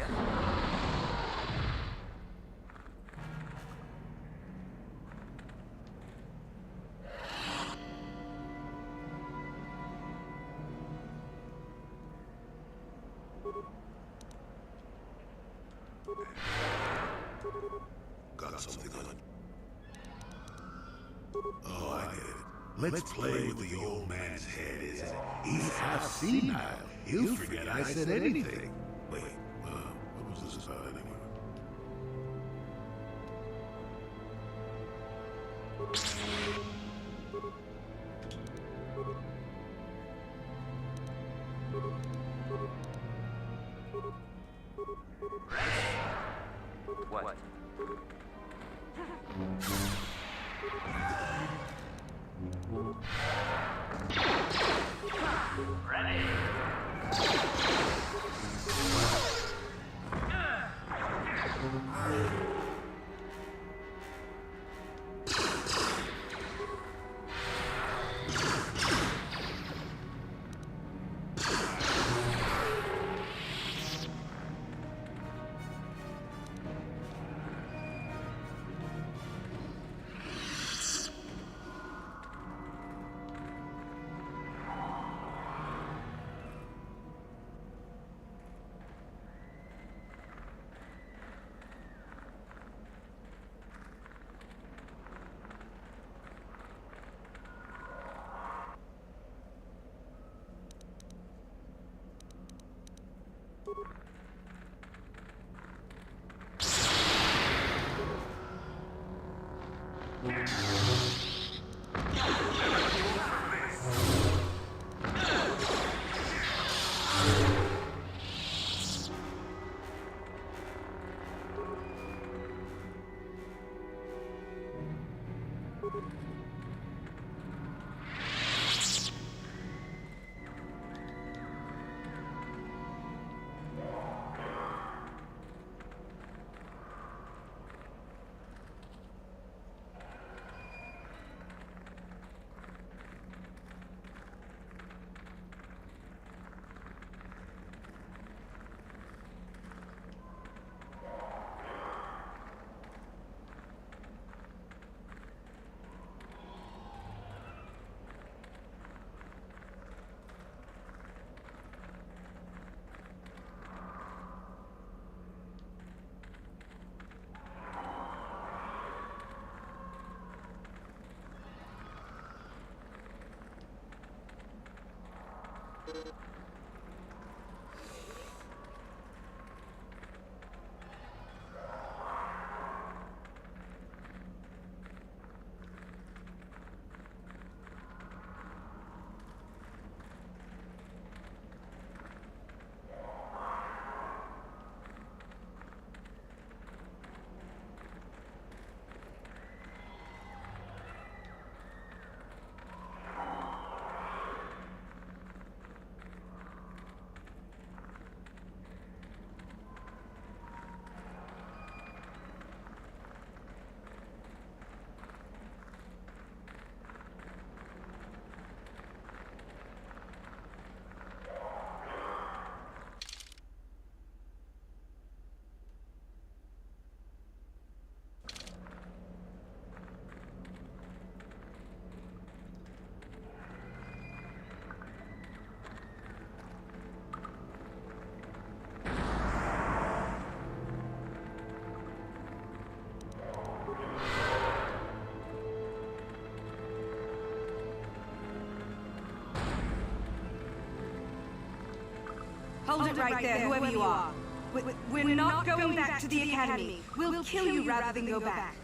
Got something on it. Oh, I get it. Let's play with the old man's head. He's half senile. He'll forget I said anything. Wait, what was this about anyway? What? Ready. Hold it right there, whoever you are. We're not going back to the Academy. We'll kill you rather than go back.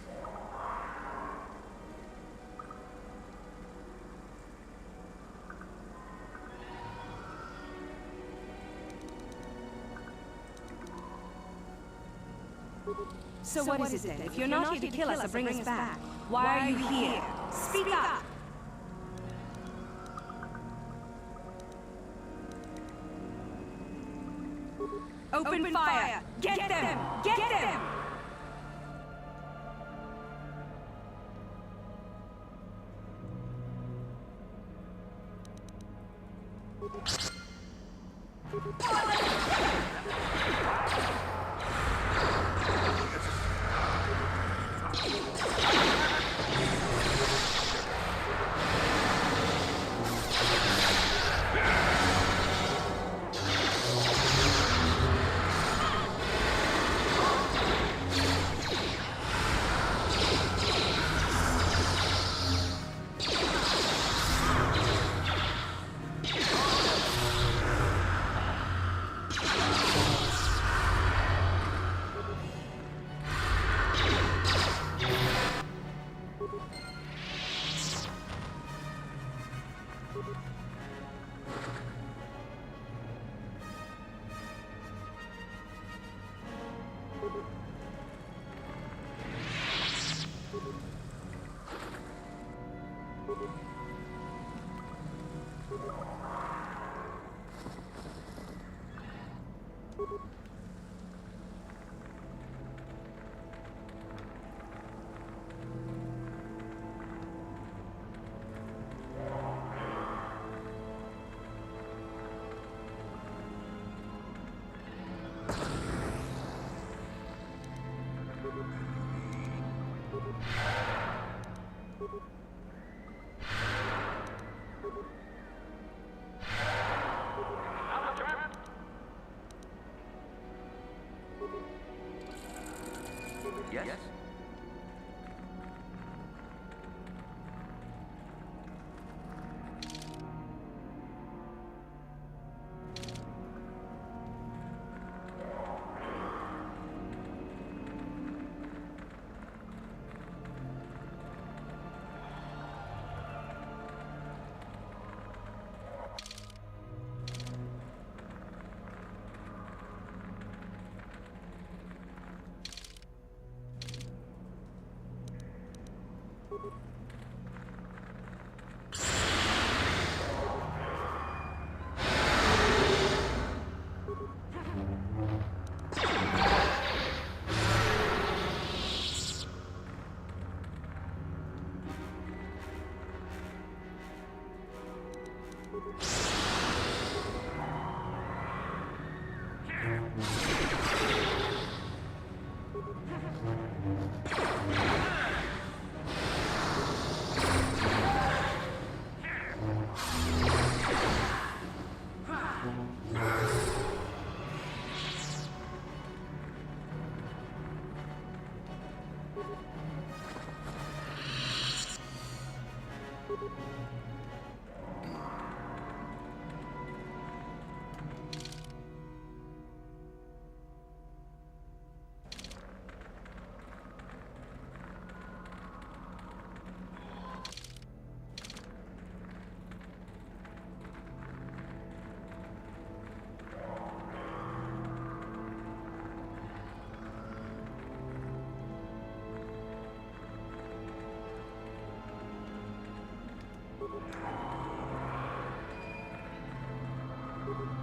So what is it then? If you're not here to kill us or bring us back, why are you here? Speak up! Open fire! Get them! Get them! Yes?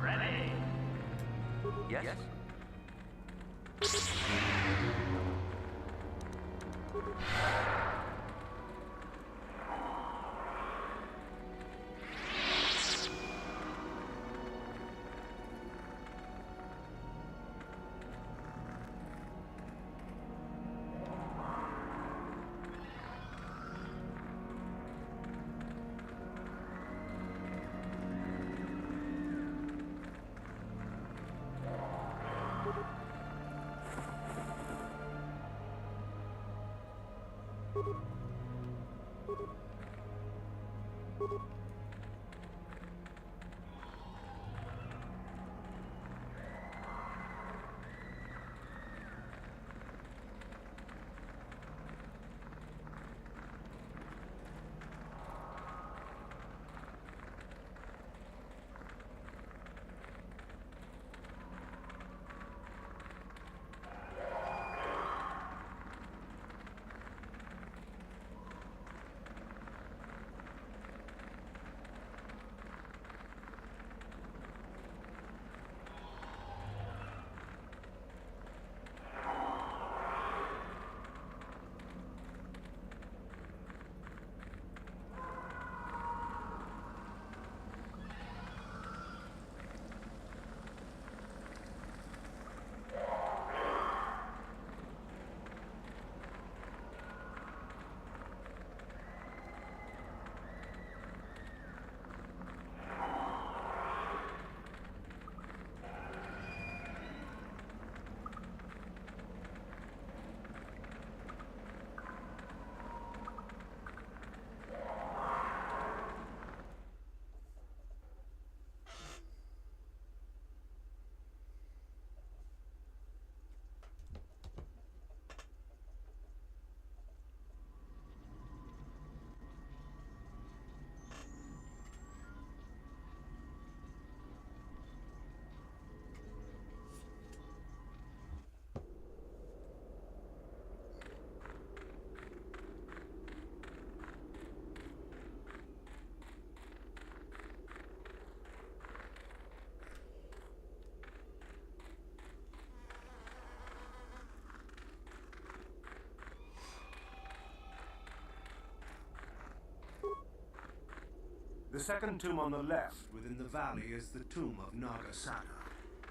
Ready? Yes? second tomb on the left within the valley is the tomb of Nagasana.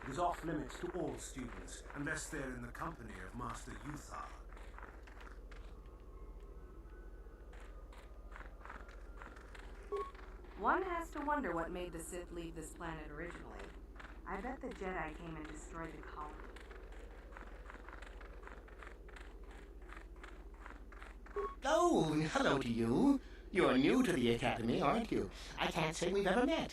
It is off limits to all students, unless they're in the company of Master Uthar. One has to wonder what made the Sith leave this planet originally. I bet the Jedi came and destroyed the colony. Oh, hello to you. You're new to the Academy, aren't you? I can't say we've ever met.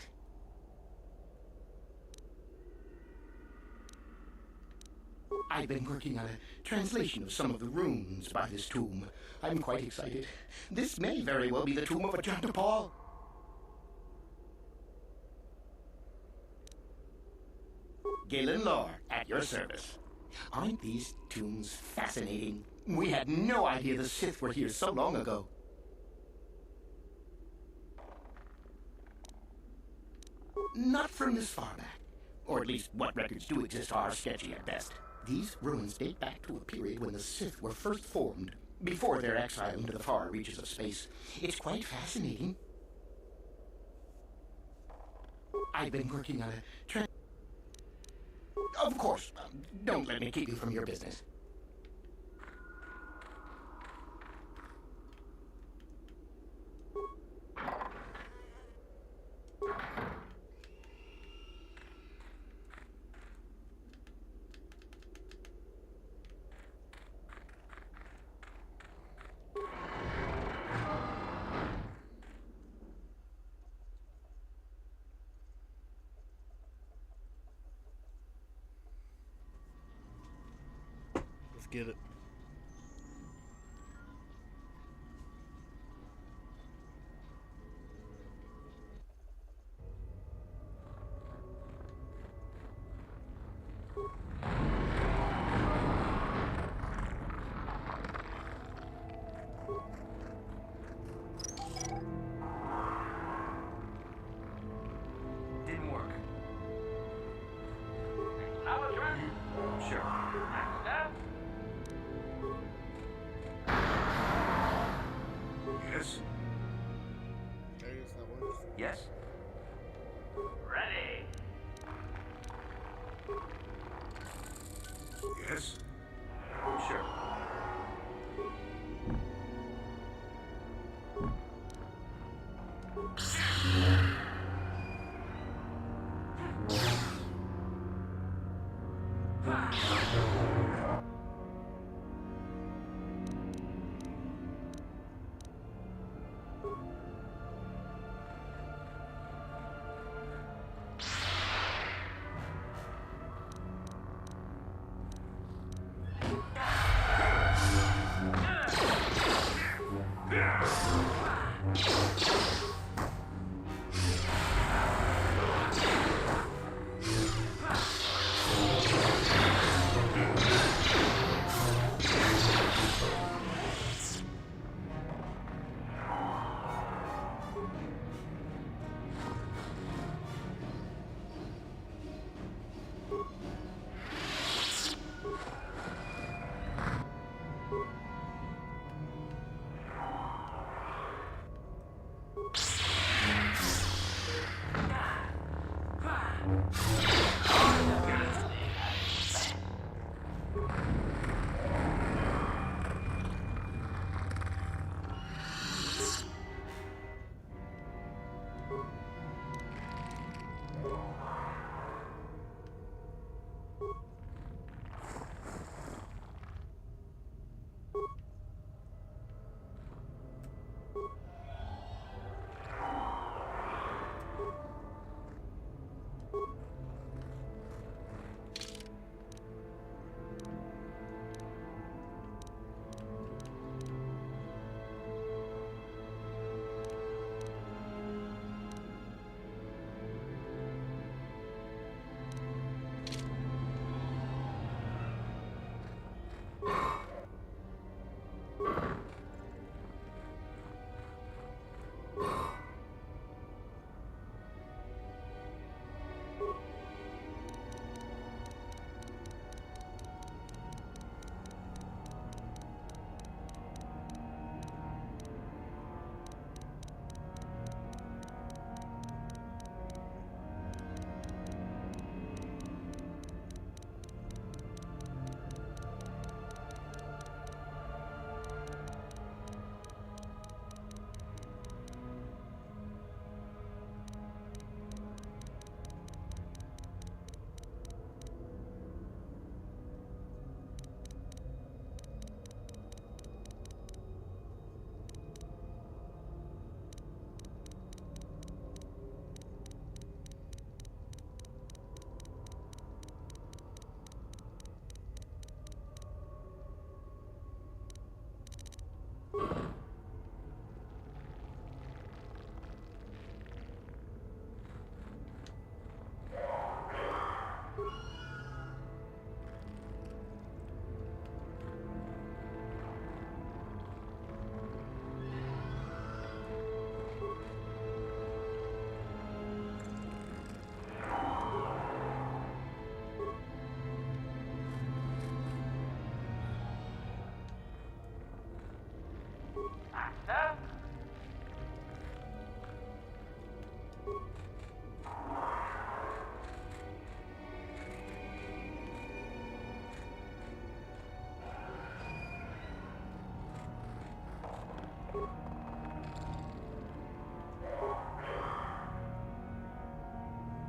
I've been working on a translation of some of the runes by this tomb. I'm quite excited. This may very well be the tomb of Ajanta Paul. Galen Lore, at your service. Aren't these tombs fascinating? We had no idea the Sith were here so long ago. Not from this far back. Or at least what records do exist are sketchy at best. These ruins date back to a period when the Sith were first formed, before their exile into the far reaches of space. It's quite fascinating. I've been working on a Of course, don't let me keep you from your business. Let's get it. Didn't work. Acknowledgement. Sure. Next step. Yes? Yes? Ready. Yes? Sure.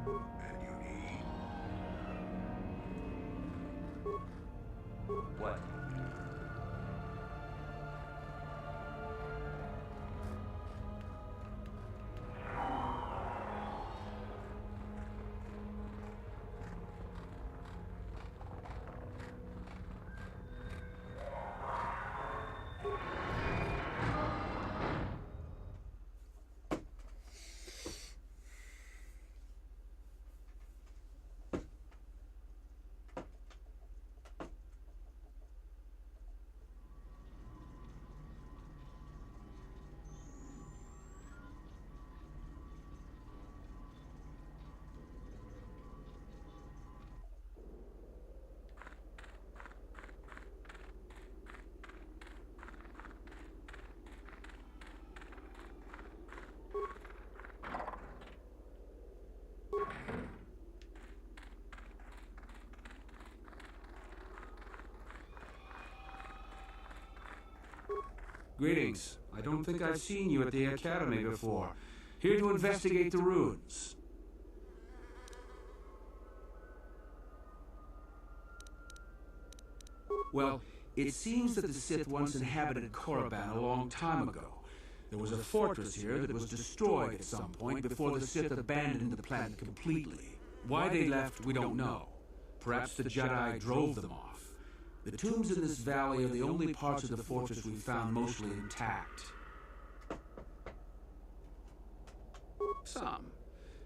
And you need... What? Greetings. I don't think I've seen you at the Academy before. Here to investigate the ruins. Well, it seems that the Sith once inhabited Korriban a long time ago. There was a fortress here that was destroyed at some point before the Sith abandoned the planet completely. Why they left, we don't know. Perhaps the Jedi drove them off. The tombs in this valley are the only parts of the fortress we've found mostly intact. Some.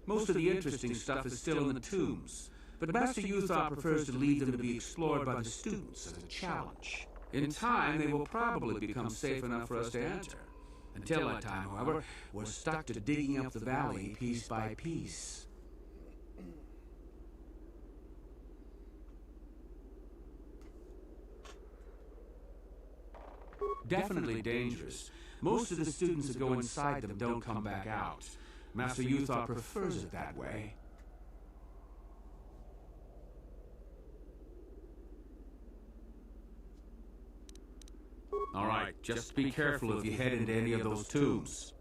Most of the interesting stuff is still in the tombs, but Master Uthar prefers to leave them to be explored by the students as a challenge. In time, they will probably become safe enough for us to enter. Until that time, however, we're stuck to digging up the valley piece by piece. Definitely dangerous. Most of the students that go inside them don't come back out. Master Uthar prefers it that way. All right, just be careful if you head into any of those tombs.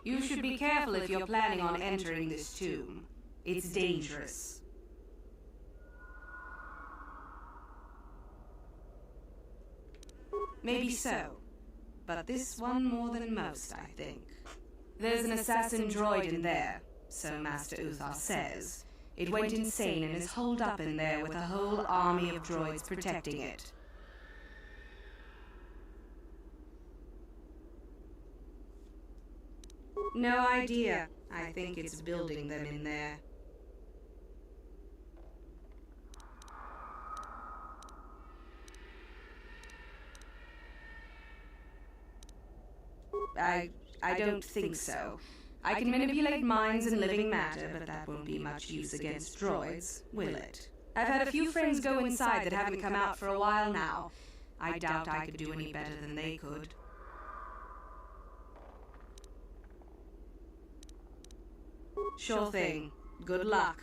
You should be careful if you're planning on entering this tomb. It's dangerous. Maybe so, but this one more than most, I think. There's an assassin droid in there, so Master Uthar says. It went insane and is holed up in there with a whole army of droids protecting it. No idea. I think it's building them in there. I don't think so. I can manipulate minds and living matter, but that won't be much use against droids, will it? I've had a few friends go inside that haven't come out for a while now. I doubt I could do any better than they could. Sure thing. Good luck.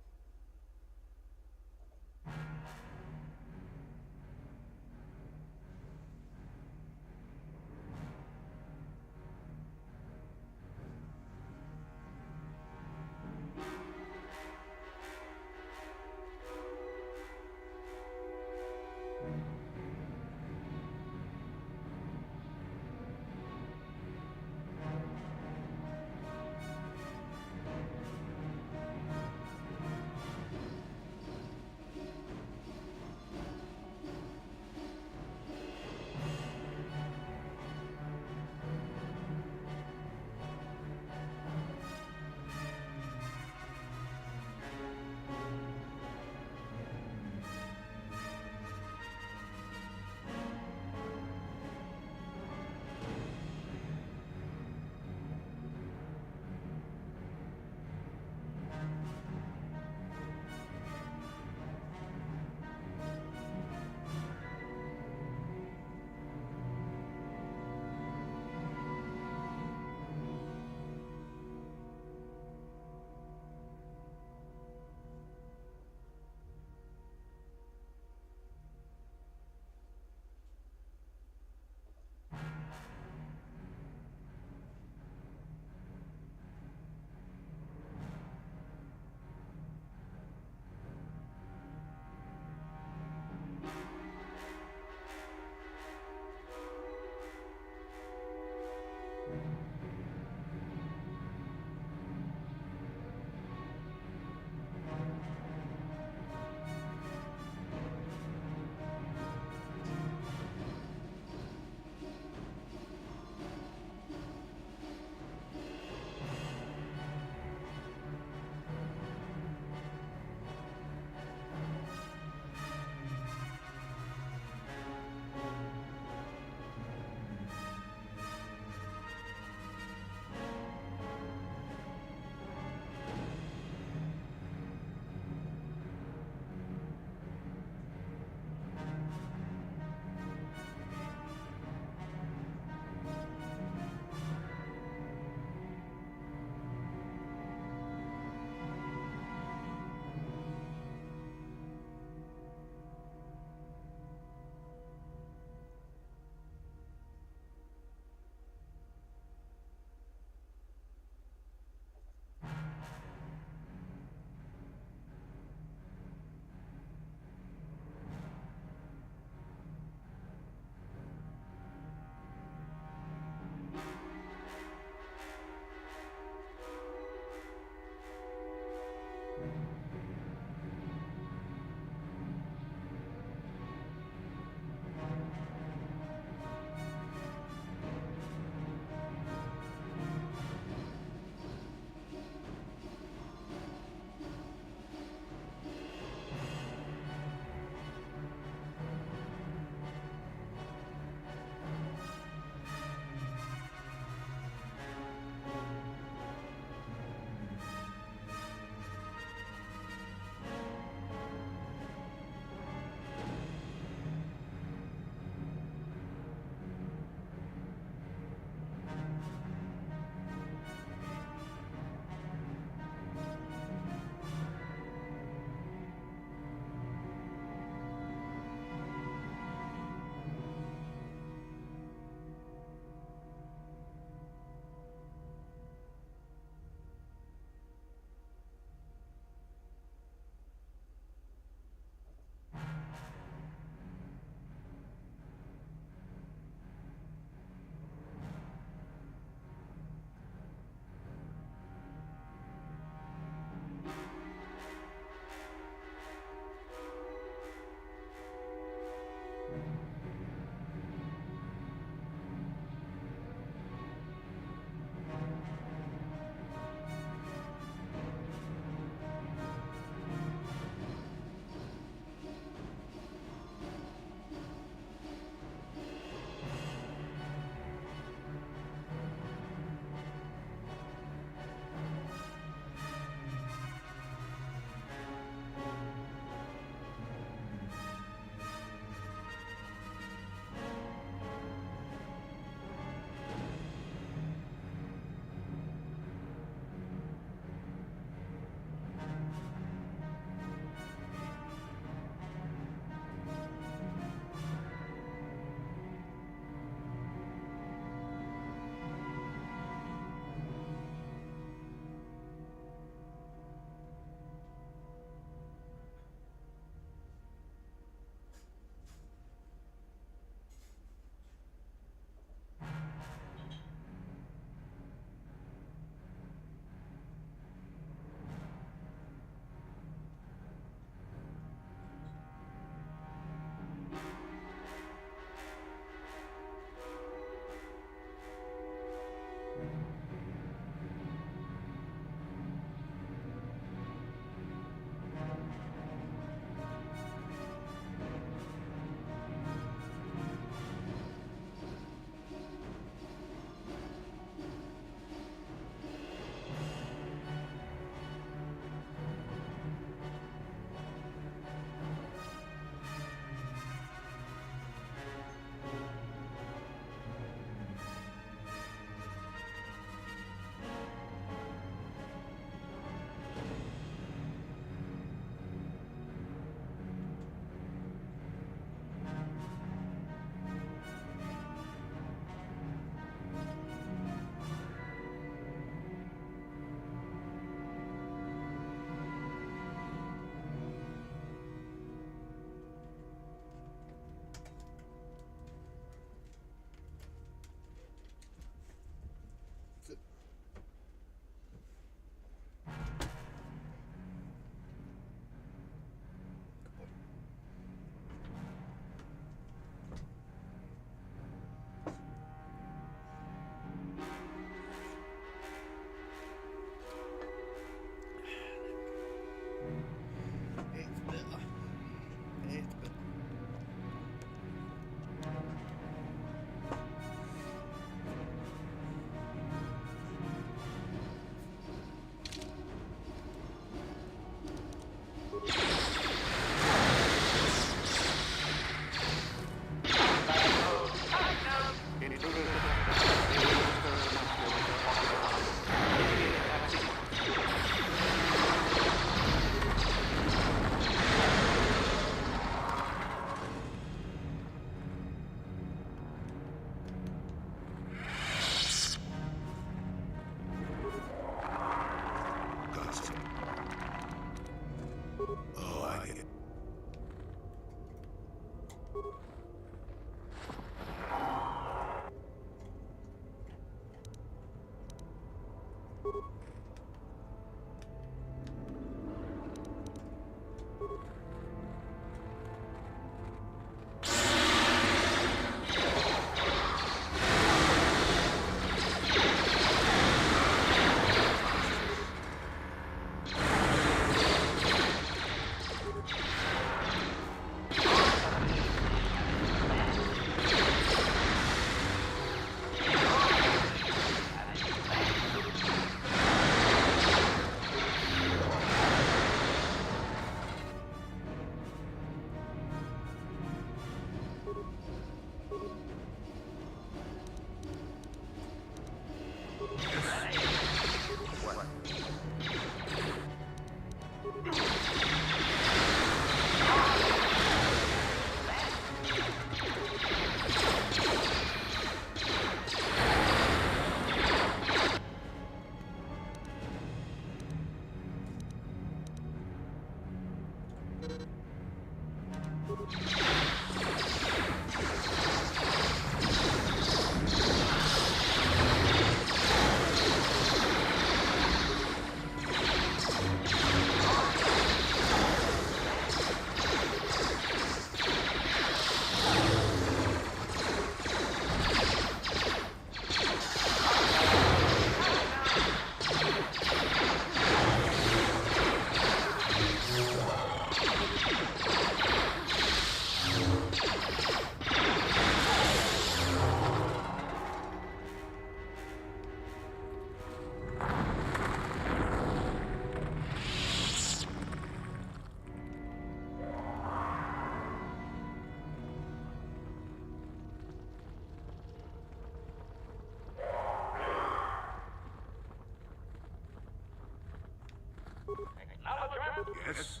Yes?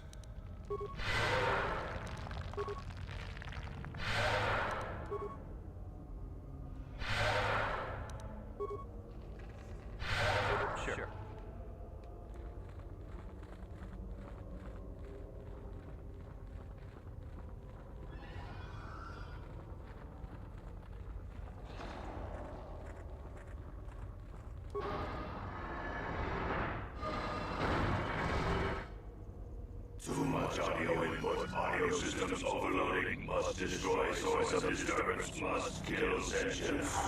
Sure. Too much audio input. Audio systems overloading. Must destroy source of disturbance. Must kill sentience.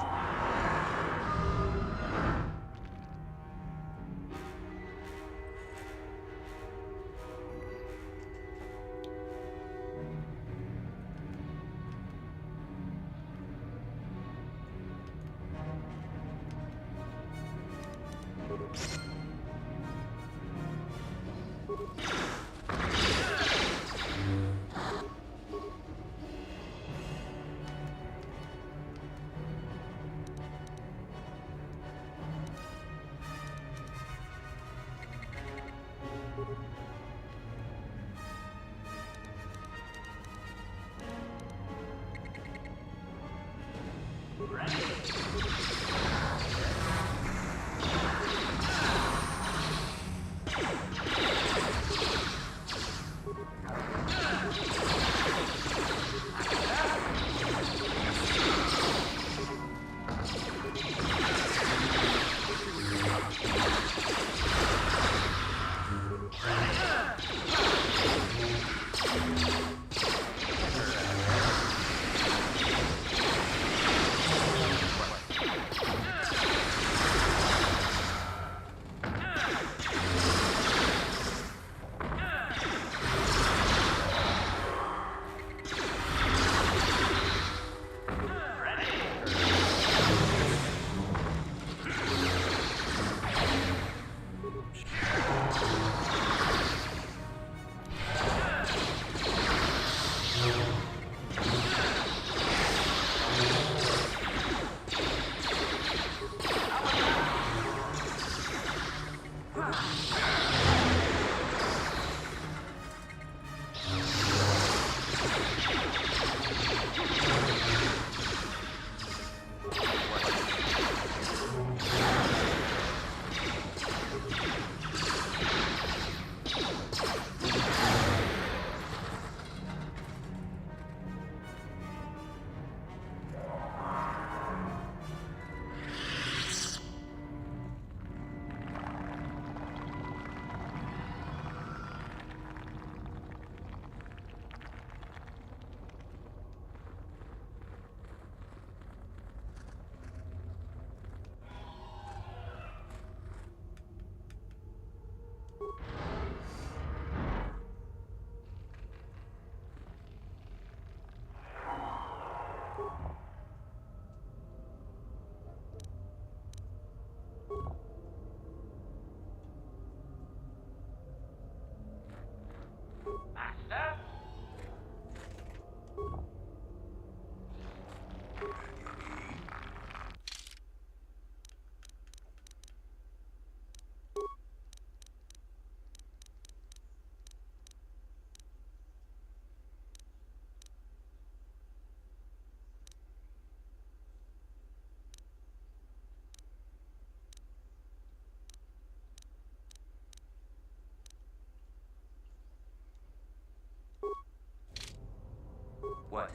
What?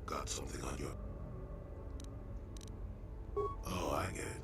Got something on your... Oh, I get it.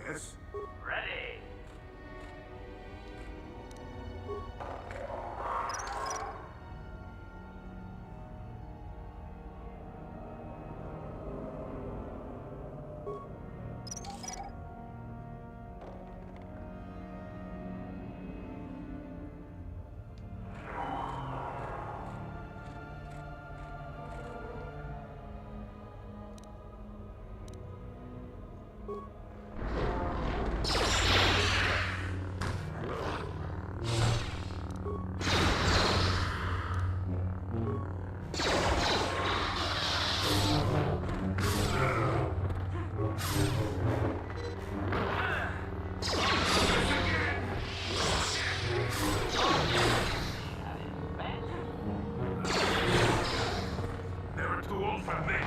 Yes? Ready. Never too old for this.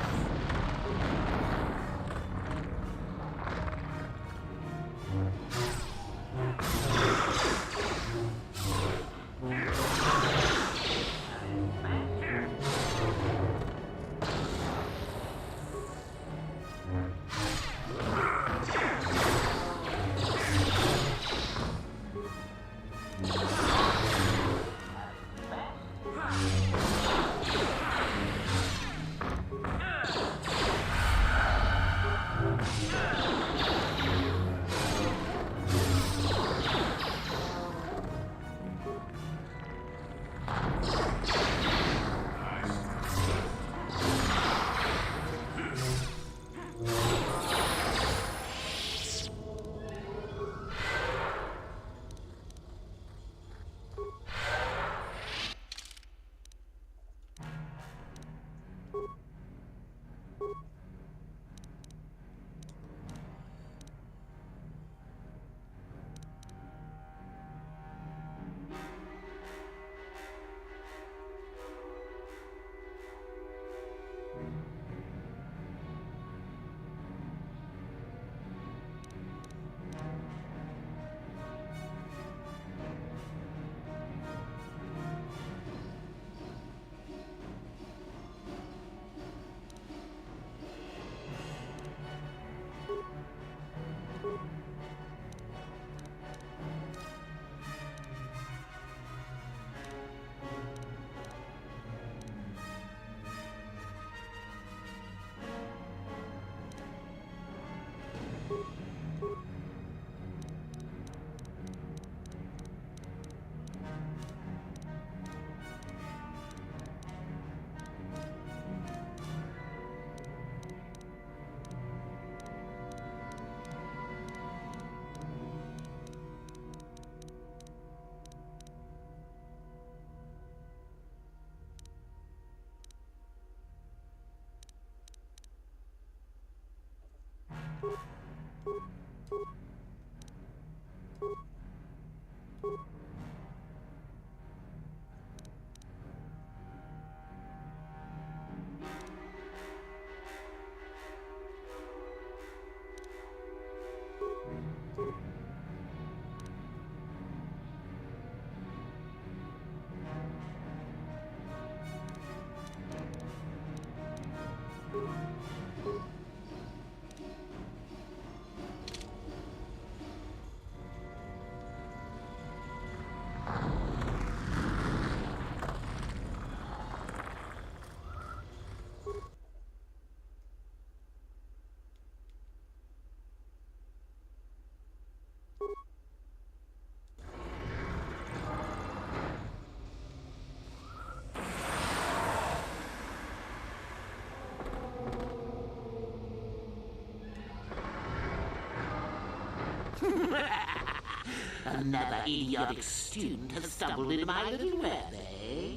Another idiotic student has stumbled into my little web, eh?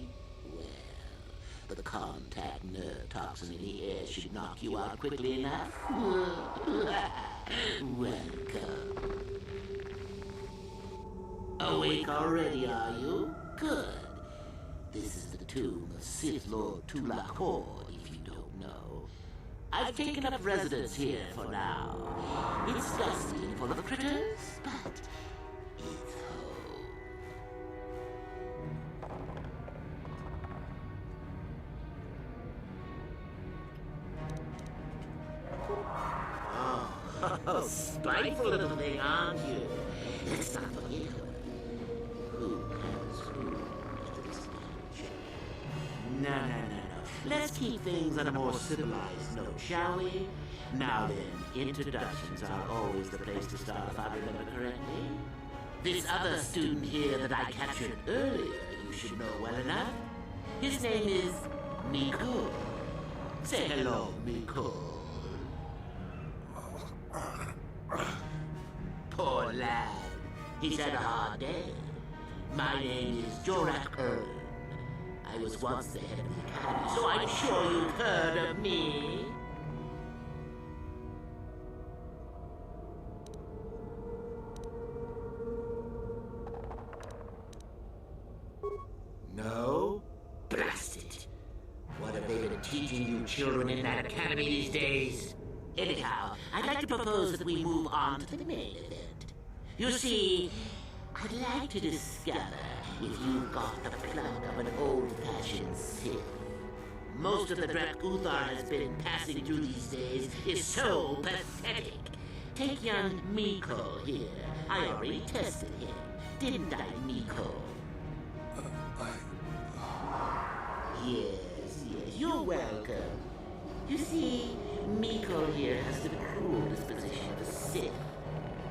Well, the contact nerve toxin in the air should knock you out quickly enough. Welcome. Awake already, are you? Good. This is the tomb of Sith Lord Tulakor, if you don't know. I've taken up residence here for now. It's dusty and full of critters, but it's home. Oh, Oh, spiteful little thing, aren't you? Let's not forget who has ruled this mansion. No. Let's keep things on a more civilized note, shall we? Now then, introductions are always the place to start if I remember correctly. This other student here that I captured earlier, you should know well enough. His name is Miko. Say hello, Miko. Poor lad. He's had a hard day. My name is Jorak Ern. I was once the head of the academy, so I'm sure you've heard of me. No? Blast it. What have they been teaching you children in that academy these days? Anyhow, I'd like to propose that we move on to the main event. You see, I'd like to discover if you've got the pluck of an old-fashioned Sith. Most of the Drek Uthar has been passing through these days is so pathetic. Take young Miko here. I already tested him. Didn't I, Miko? Yes, you're welcome. You see, Miko here has the cruel disposition of a Sith,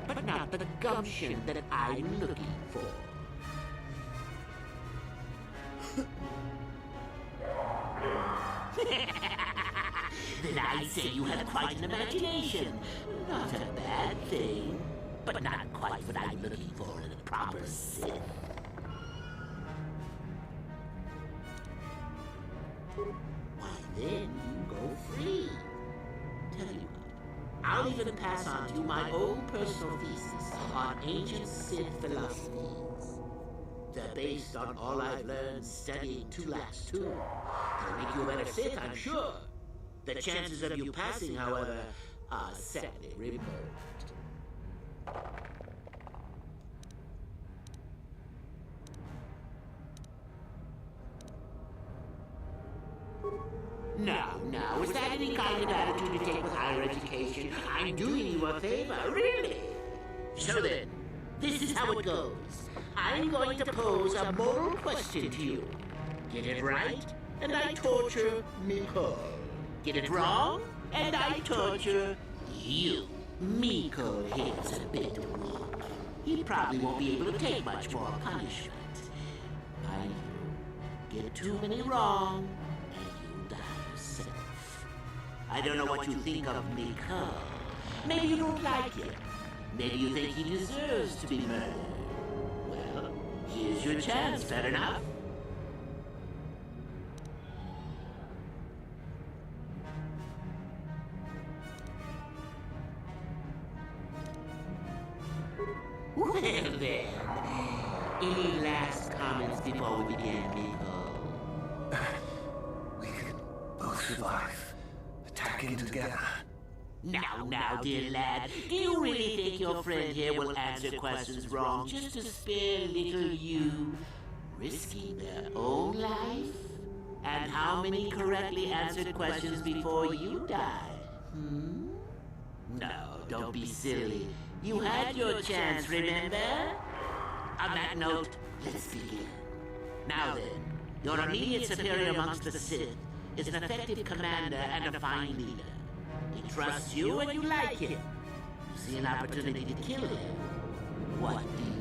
but not the gumption that I'm looking for. Then I'd say you have quite an imagination. Not a bad thing, but not quite what I'm looking for in a proper Sith. Why then you go free. Tell you what, I'll even pass on to you my own personal thesis on ancient Sith philosophies. They're based on all I've learned studying Tulax too. They'll make you a better Sith, I'm sure. The chances of you passing, however, are sadly remote. Now, is that any kind of attitude to take with higher education? I'm doing you a favor, really. So then, this is how it goes. I'm going to pose a moral question to you. Get it right, and I torture Miko. Get it wrong, and I torture you. Miko here's a bit weak. He probably won't be able to take much more punishment. Mind you, get too many wrong, and you'll die yourself. I don't know what you think of Miko. Maybe you don't like him. Maybe you think he deserves to be murdered. Well, here's your chance, fair enough? Well then, any last comments before we begin, Miko? We could both survive. Attacking together. Now, dear lad, do you really think your friend here will answer questions wrong just to spare little you, risking their own life? And how many correctly answered questions before you die? No, don't be silly. You had your chance, remember? On that note, let's begin. Now then, your immediate superior amongst the Sith is an effective commander and a fine leader. He trusts you and you like him. You see an opportunity to kill him. What do you do?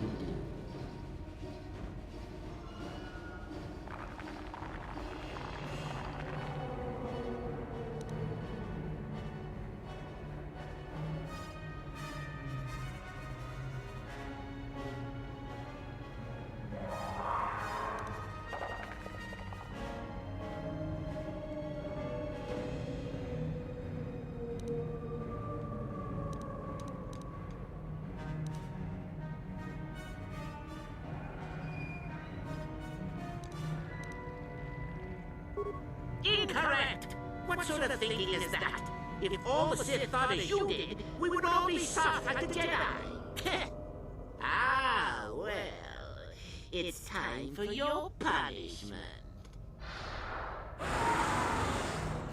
Incorrect! What sort of thinking is that? If all the Sith thought as you did, we would all be soft like the Jedi. Ah, well, it's time for your punishment.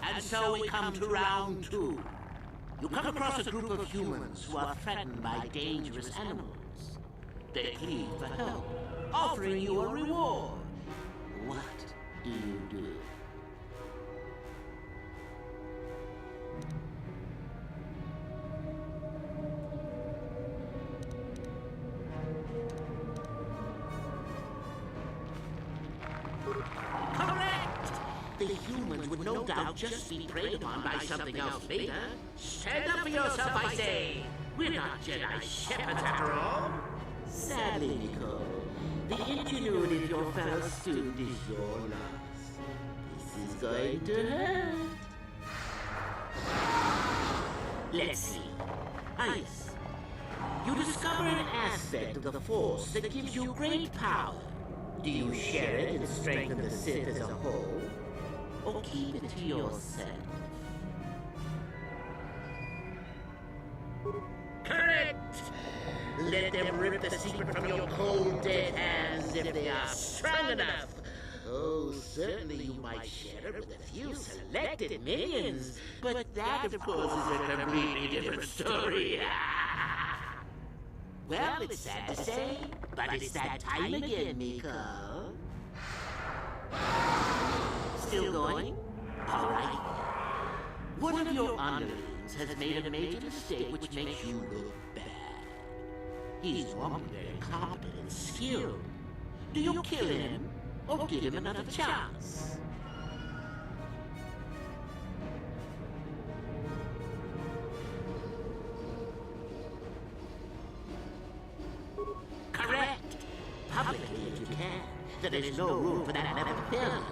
And so we come to round 2. You come across a group of humans who are threatened by dangerous animals. They plead for help, offering you a reward. What do you do? The humans would no doubt just be preyed upon by something else later. Stand up for yourself, I say! We're not Jedi shepherds after all! Sadly, Nicole, the ingenuity of your fellow student is your loss. This is going to hurt. Let's see. Ice. You discover an aspect of the Force that gives you great power. Do you share it and strengthen the Sith as a whole? Or keep it to yourself? Correct! Let them rip the secret from your cold, dead hands if they are strong enough. Oh, certainly you might share it with a few selected minions, but that, of course, is a completely different story. Well, it's sad to say, but it's that time again, Miko. Still going? All right. One of your underlings has made a major mistake which makes you look bad. He's normally very competent and skilled. Do you kill him, or give him another chance? Correct! Publicly if you can. There is no room for that method of failure.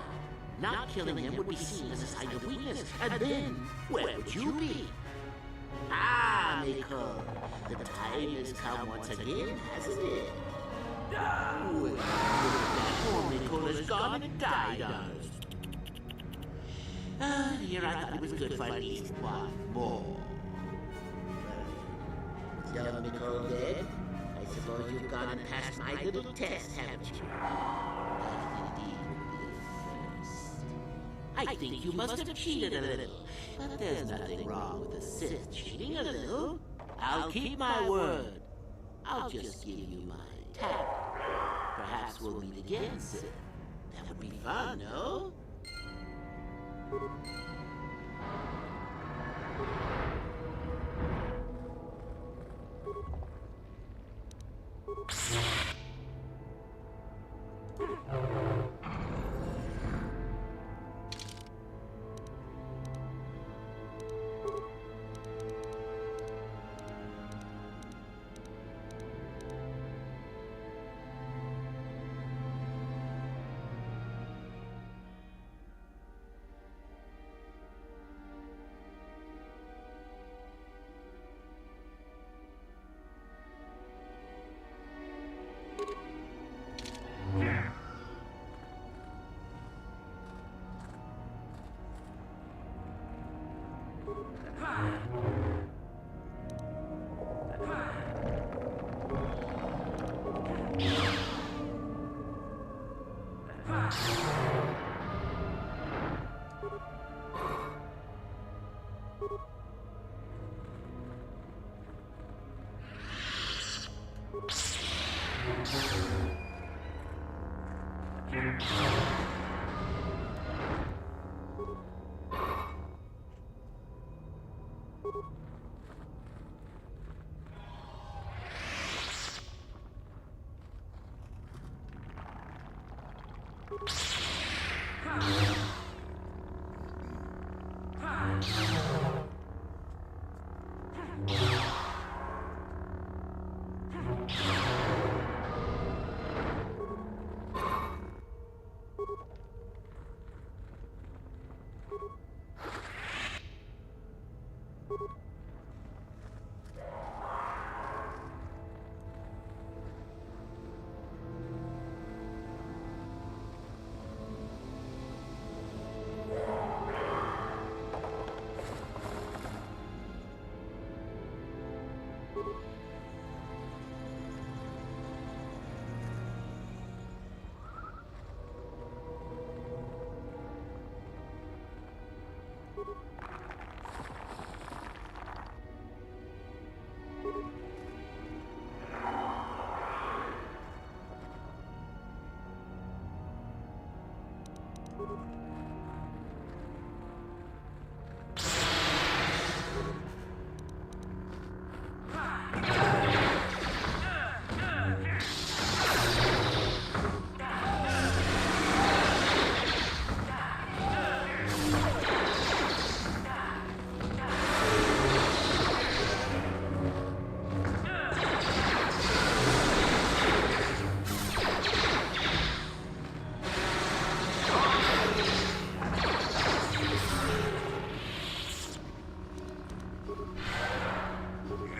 Not killing him would be seen as a sign of weakness, and then, where would you be? Ah, Miko, the time has come once again, hasn't it? Well, that poor Miko has gone and died on us. Here I thought it was good for at least one more. With young Miko dead, I suppose you've gone and passed my little test, haven't you? I think you must have cheated a little, but there's nothing wrong with the Sith cheating a little. I'll keep my word. I'll just give you my tablet. Perhaps we'll meet again, Sith. That would be fun, no?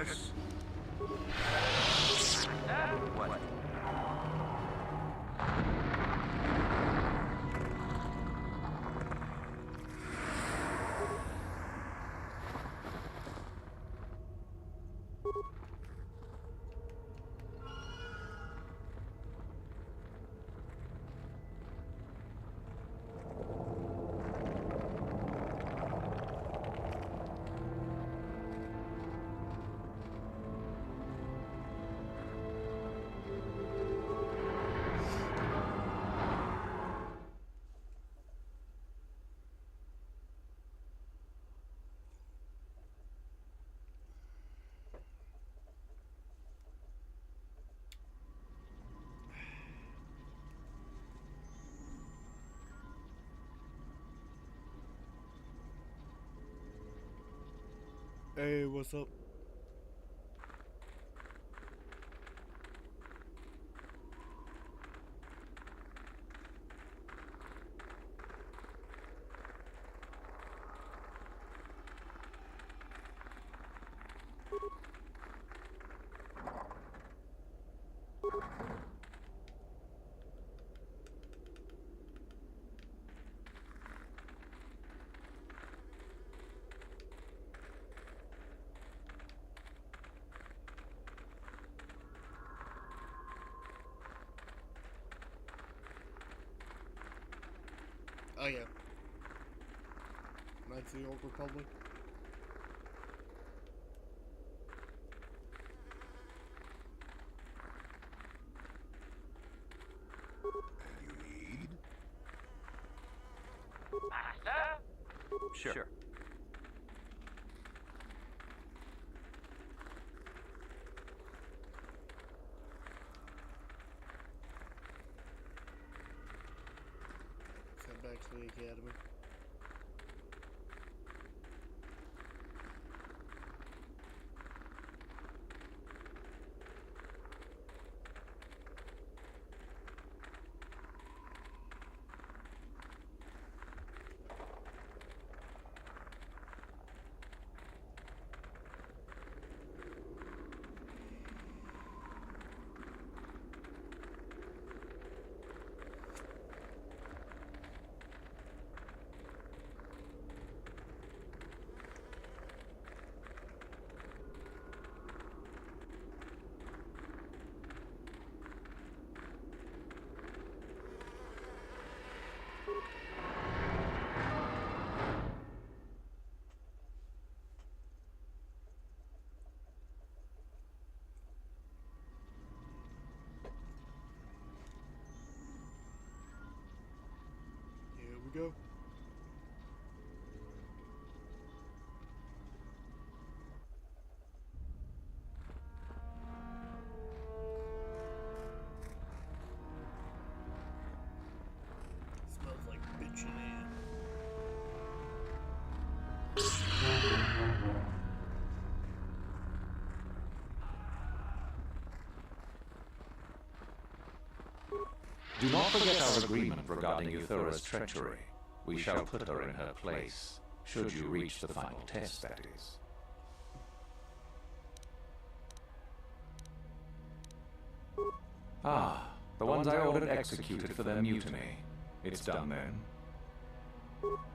Yes? What? Hey, what's up? Oh yeah. Knights of the Old Republic. Master? Sure. Let's head back to the academy. Here we go. Smells like bitchin' air. Do not forget our agreement regarding Euthura's treachery. We shall put her in her place, should you reach the final test, that is. Ah, the ones I ordered executed for their mutiny. It's done then?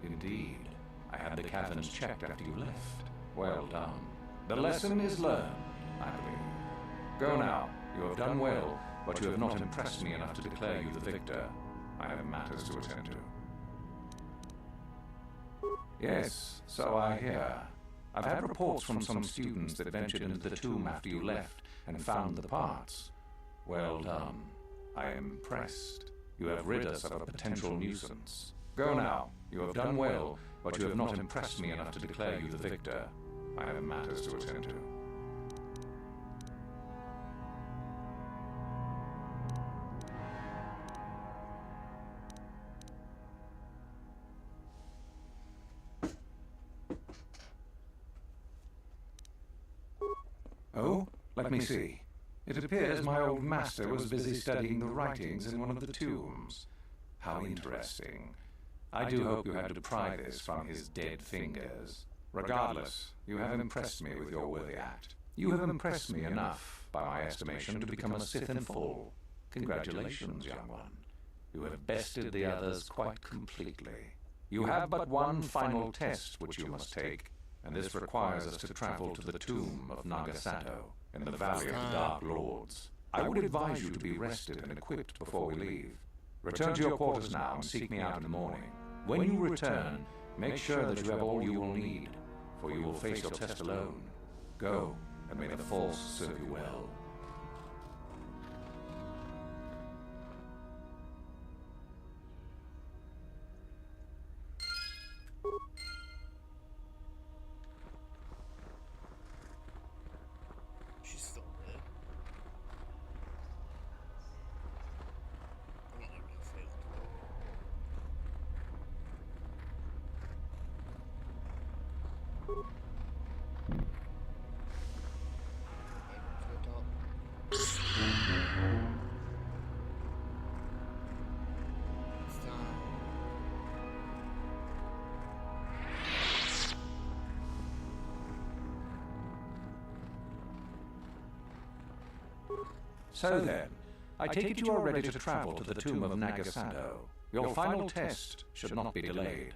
Indeed. I had the caverns checked after you left. Well done. The lesson is learned, I believe. Go now. You have done well, but you have not impressed me enough to declare you the victor. I have matters to attend to. Yes, so I hear. I've had reports from some students that ventured into the tomb after you left and found the parts. Well done. I am impressed. You have rid us of a potential nuisance. Go now. You have done well, but you have not impressed me enough to declare you the victor. I have matters to attend to. Oh, let me see. It appears my old master was busy studying the writings in one of the tombs. How interesting. I do hope you had to pry this from his dead fingers. Regardless, you have impressed me with your worthy act. You have impressed me enough, by my estimation, to become a Sith in full. Congratulations, young one. You have bested the others quite completely. You have but one final test which you must take, and this requires us to travel to the tomb of Nagasato in the Valley of the Dark Lords. I would advise you to be rested and equipped before we leave. Return to your quarters now and seek me out in the morning. When you return, make sure that you have all you will need, for you will face your test alone. Go, and may the Force serve you well. She's still dead. I'm not gonna fail to go. So then, I take it you are ready to travel to the tomb of Nagasato. Your final test should not be delayed.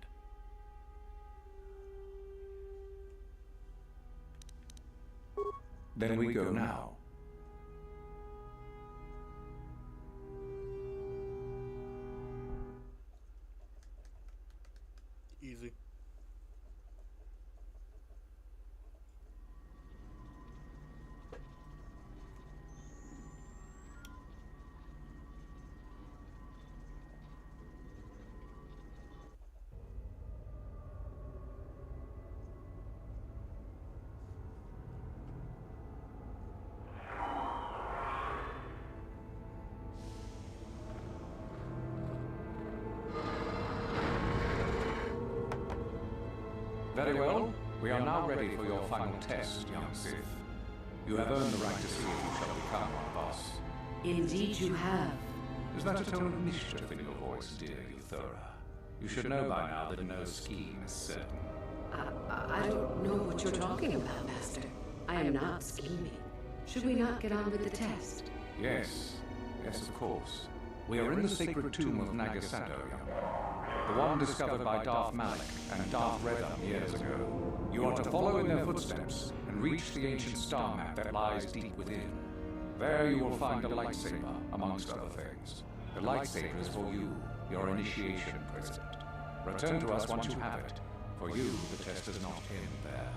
Then we go now. Easy. Very well. We are now ready for your final test, young Sith. You have earned the right to see if you shall become our boss. Indeed you have. Is that a tone of mischief in your voice, dear Euthura? You should know by now that no scheme is certain. I don't know what you're talking about, Master. I am not scheming. Should we not get on with the test? Yes. Yes, of course. We are in the sacred tomb of Nagasato, young one. The one discovered by Darth Malak and Darth Revan years ago. You are to follow in their footsteps and reach the ancient star map that lies deep within. There you will find a lightsaber, amongst other things. The lightsaber is for you, your initiation present. Return to us once you have it. For you, the test does not end there.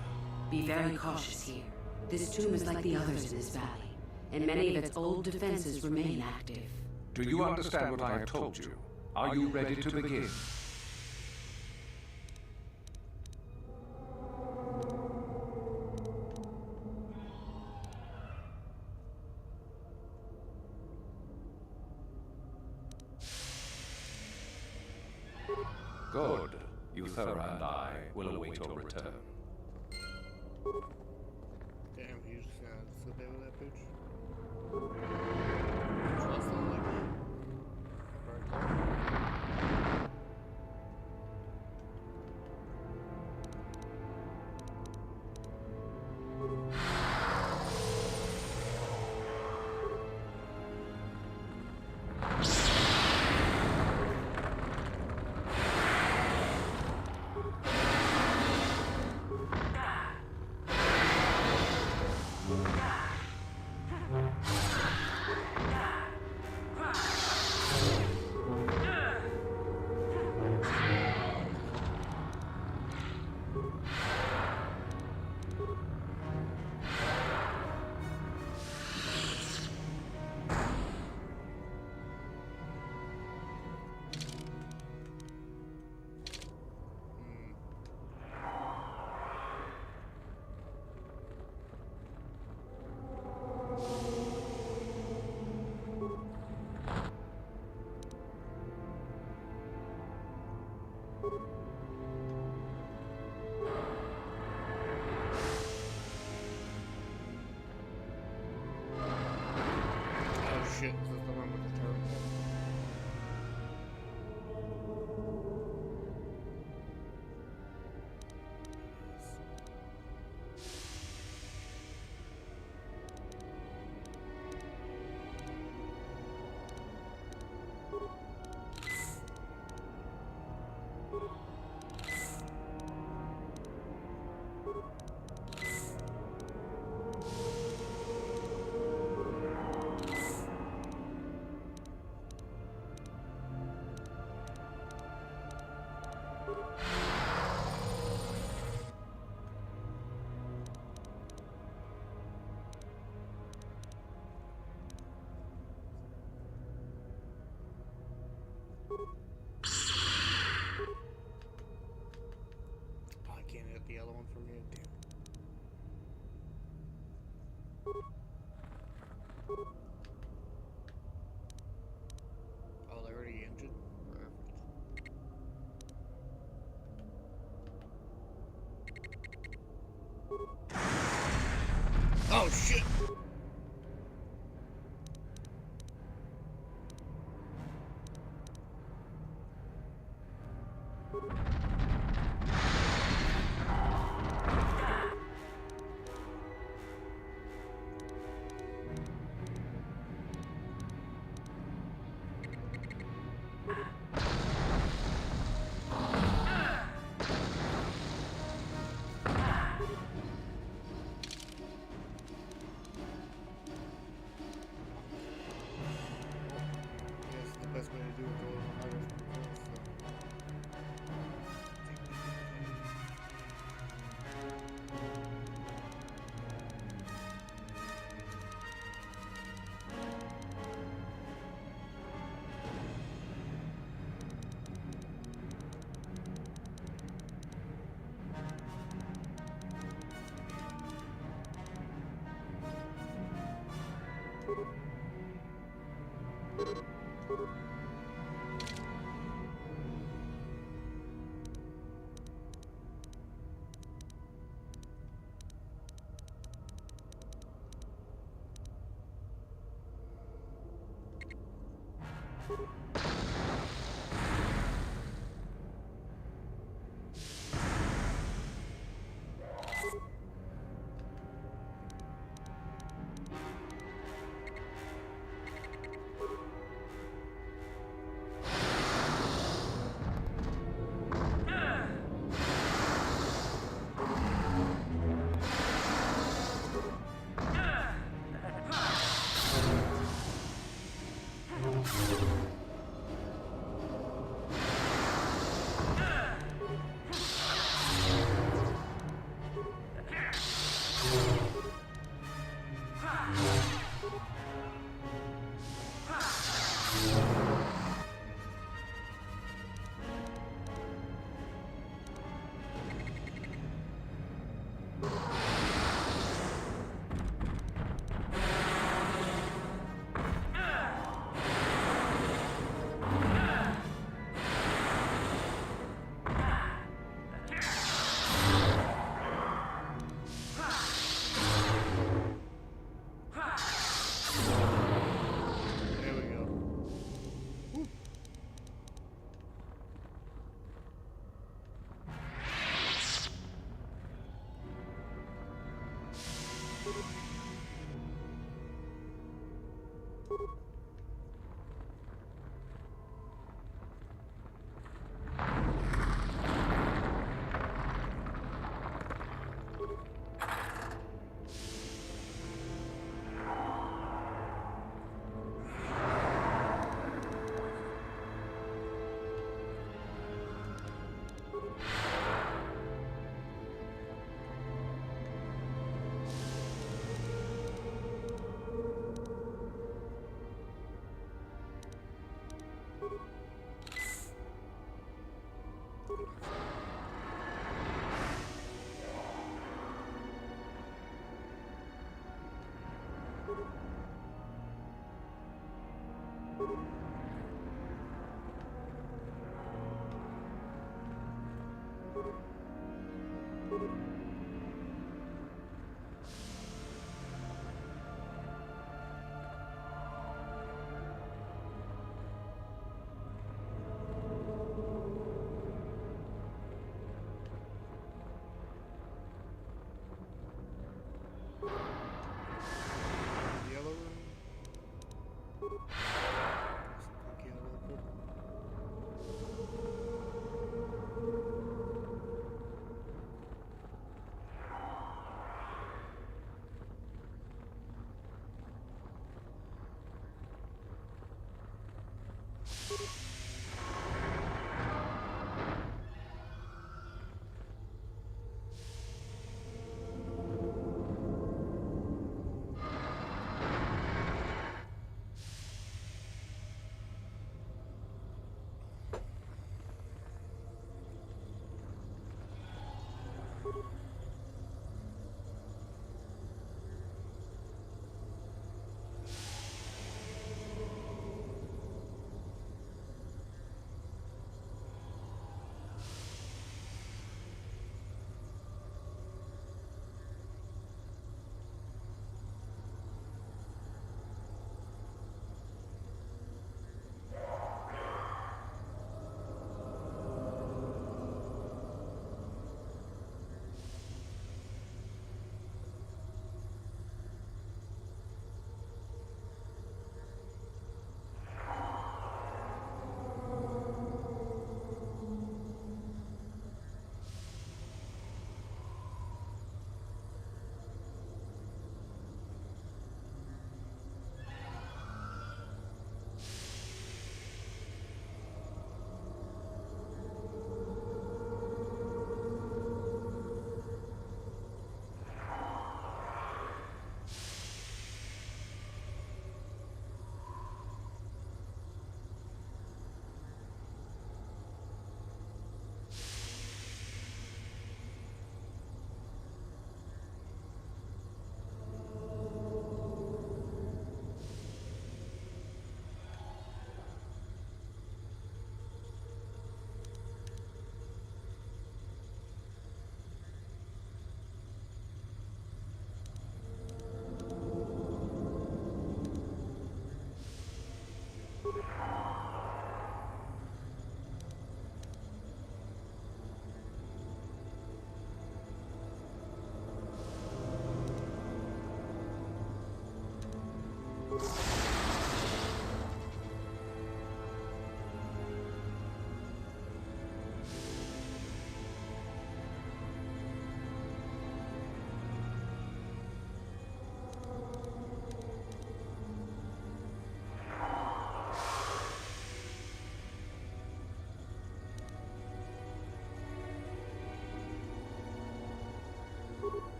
Be very cautious here. This tomb is like the others in this valley, and many of its old defenses remain active. Do you understand what I have told you? Are you ready to begin? Good. Euthura and I will await your return. Damn, you just gonna flip over that bitch? Trust on like that. shit! Best way to do it, go a little harder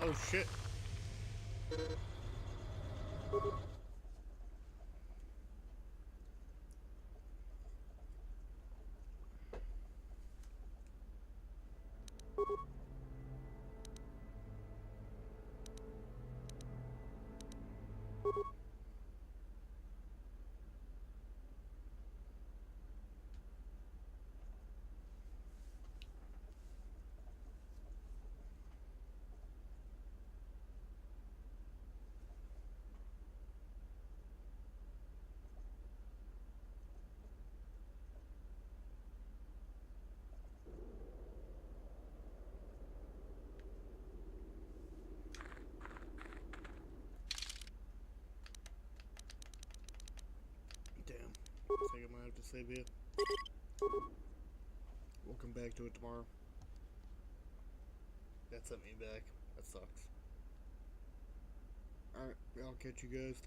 Oh shit. Damn. Looks like I might have to save it. We'll come back to it tomorrow. That sent me back. That sucks. Alright, I'll catch you guys tomorrow.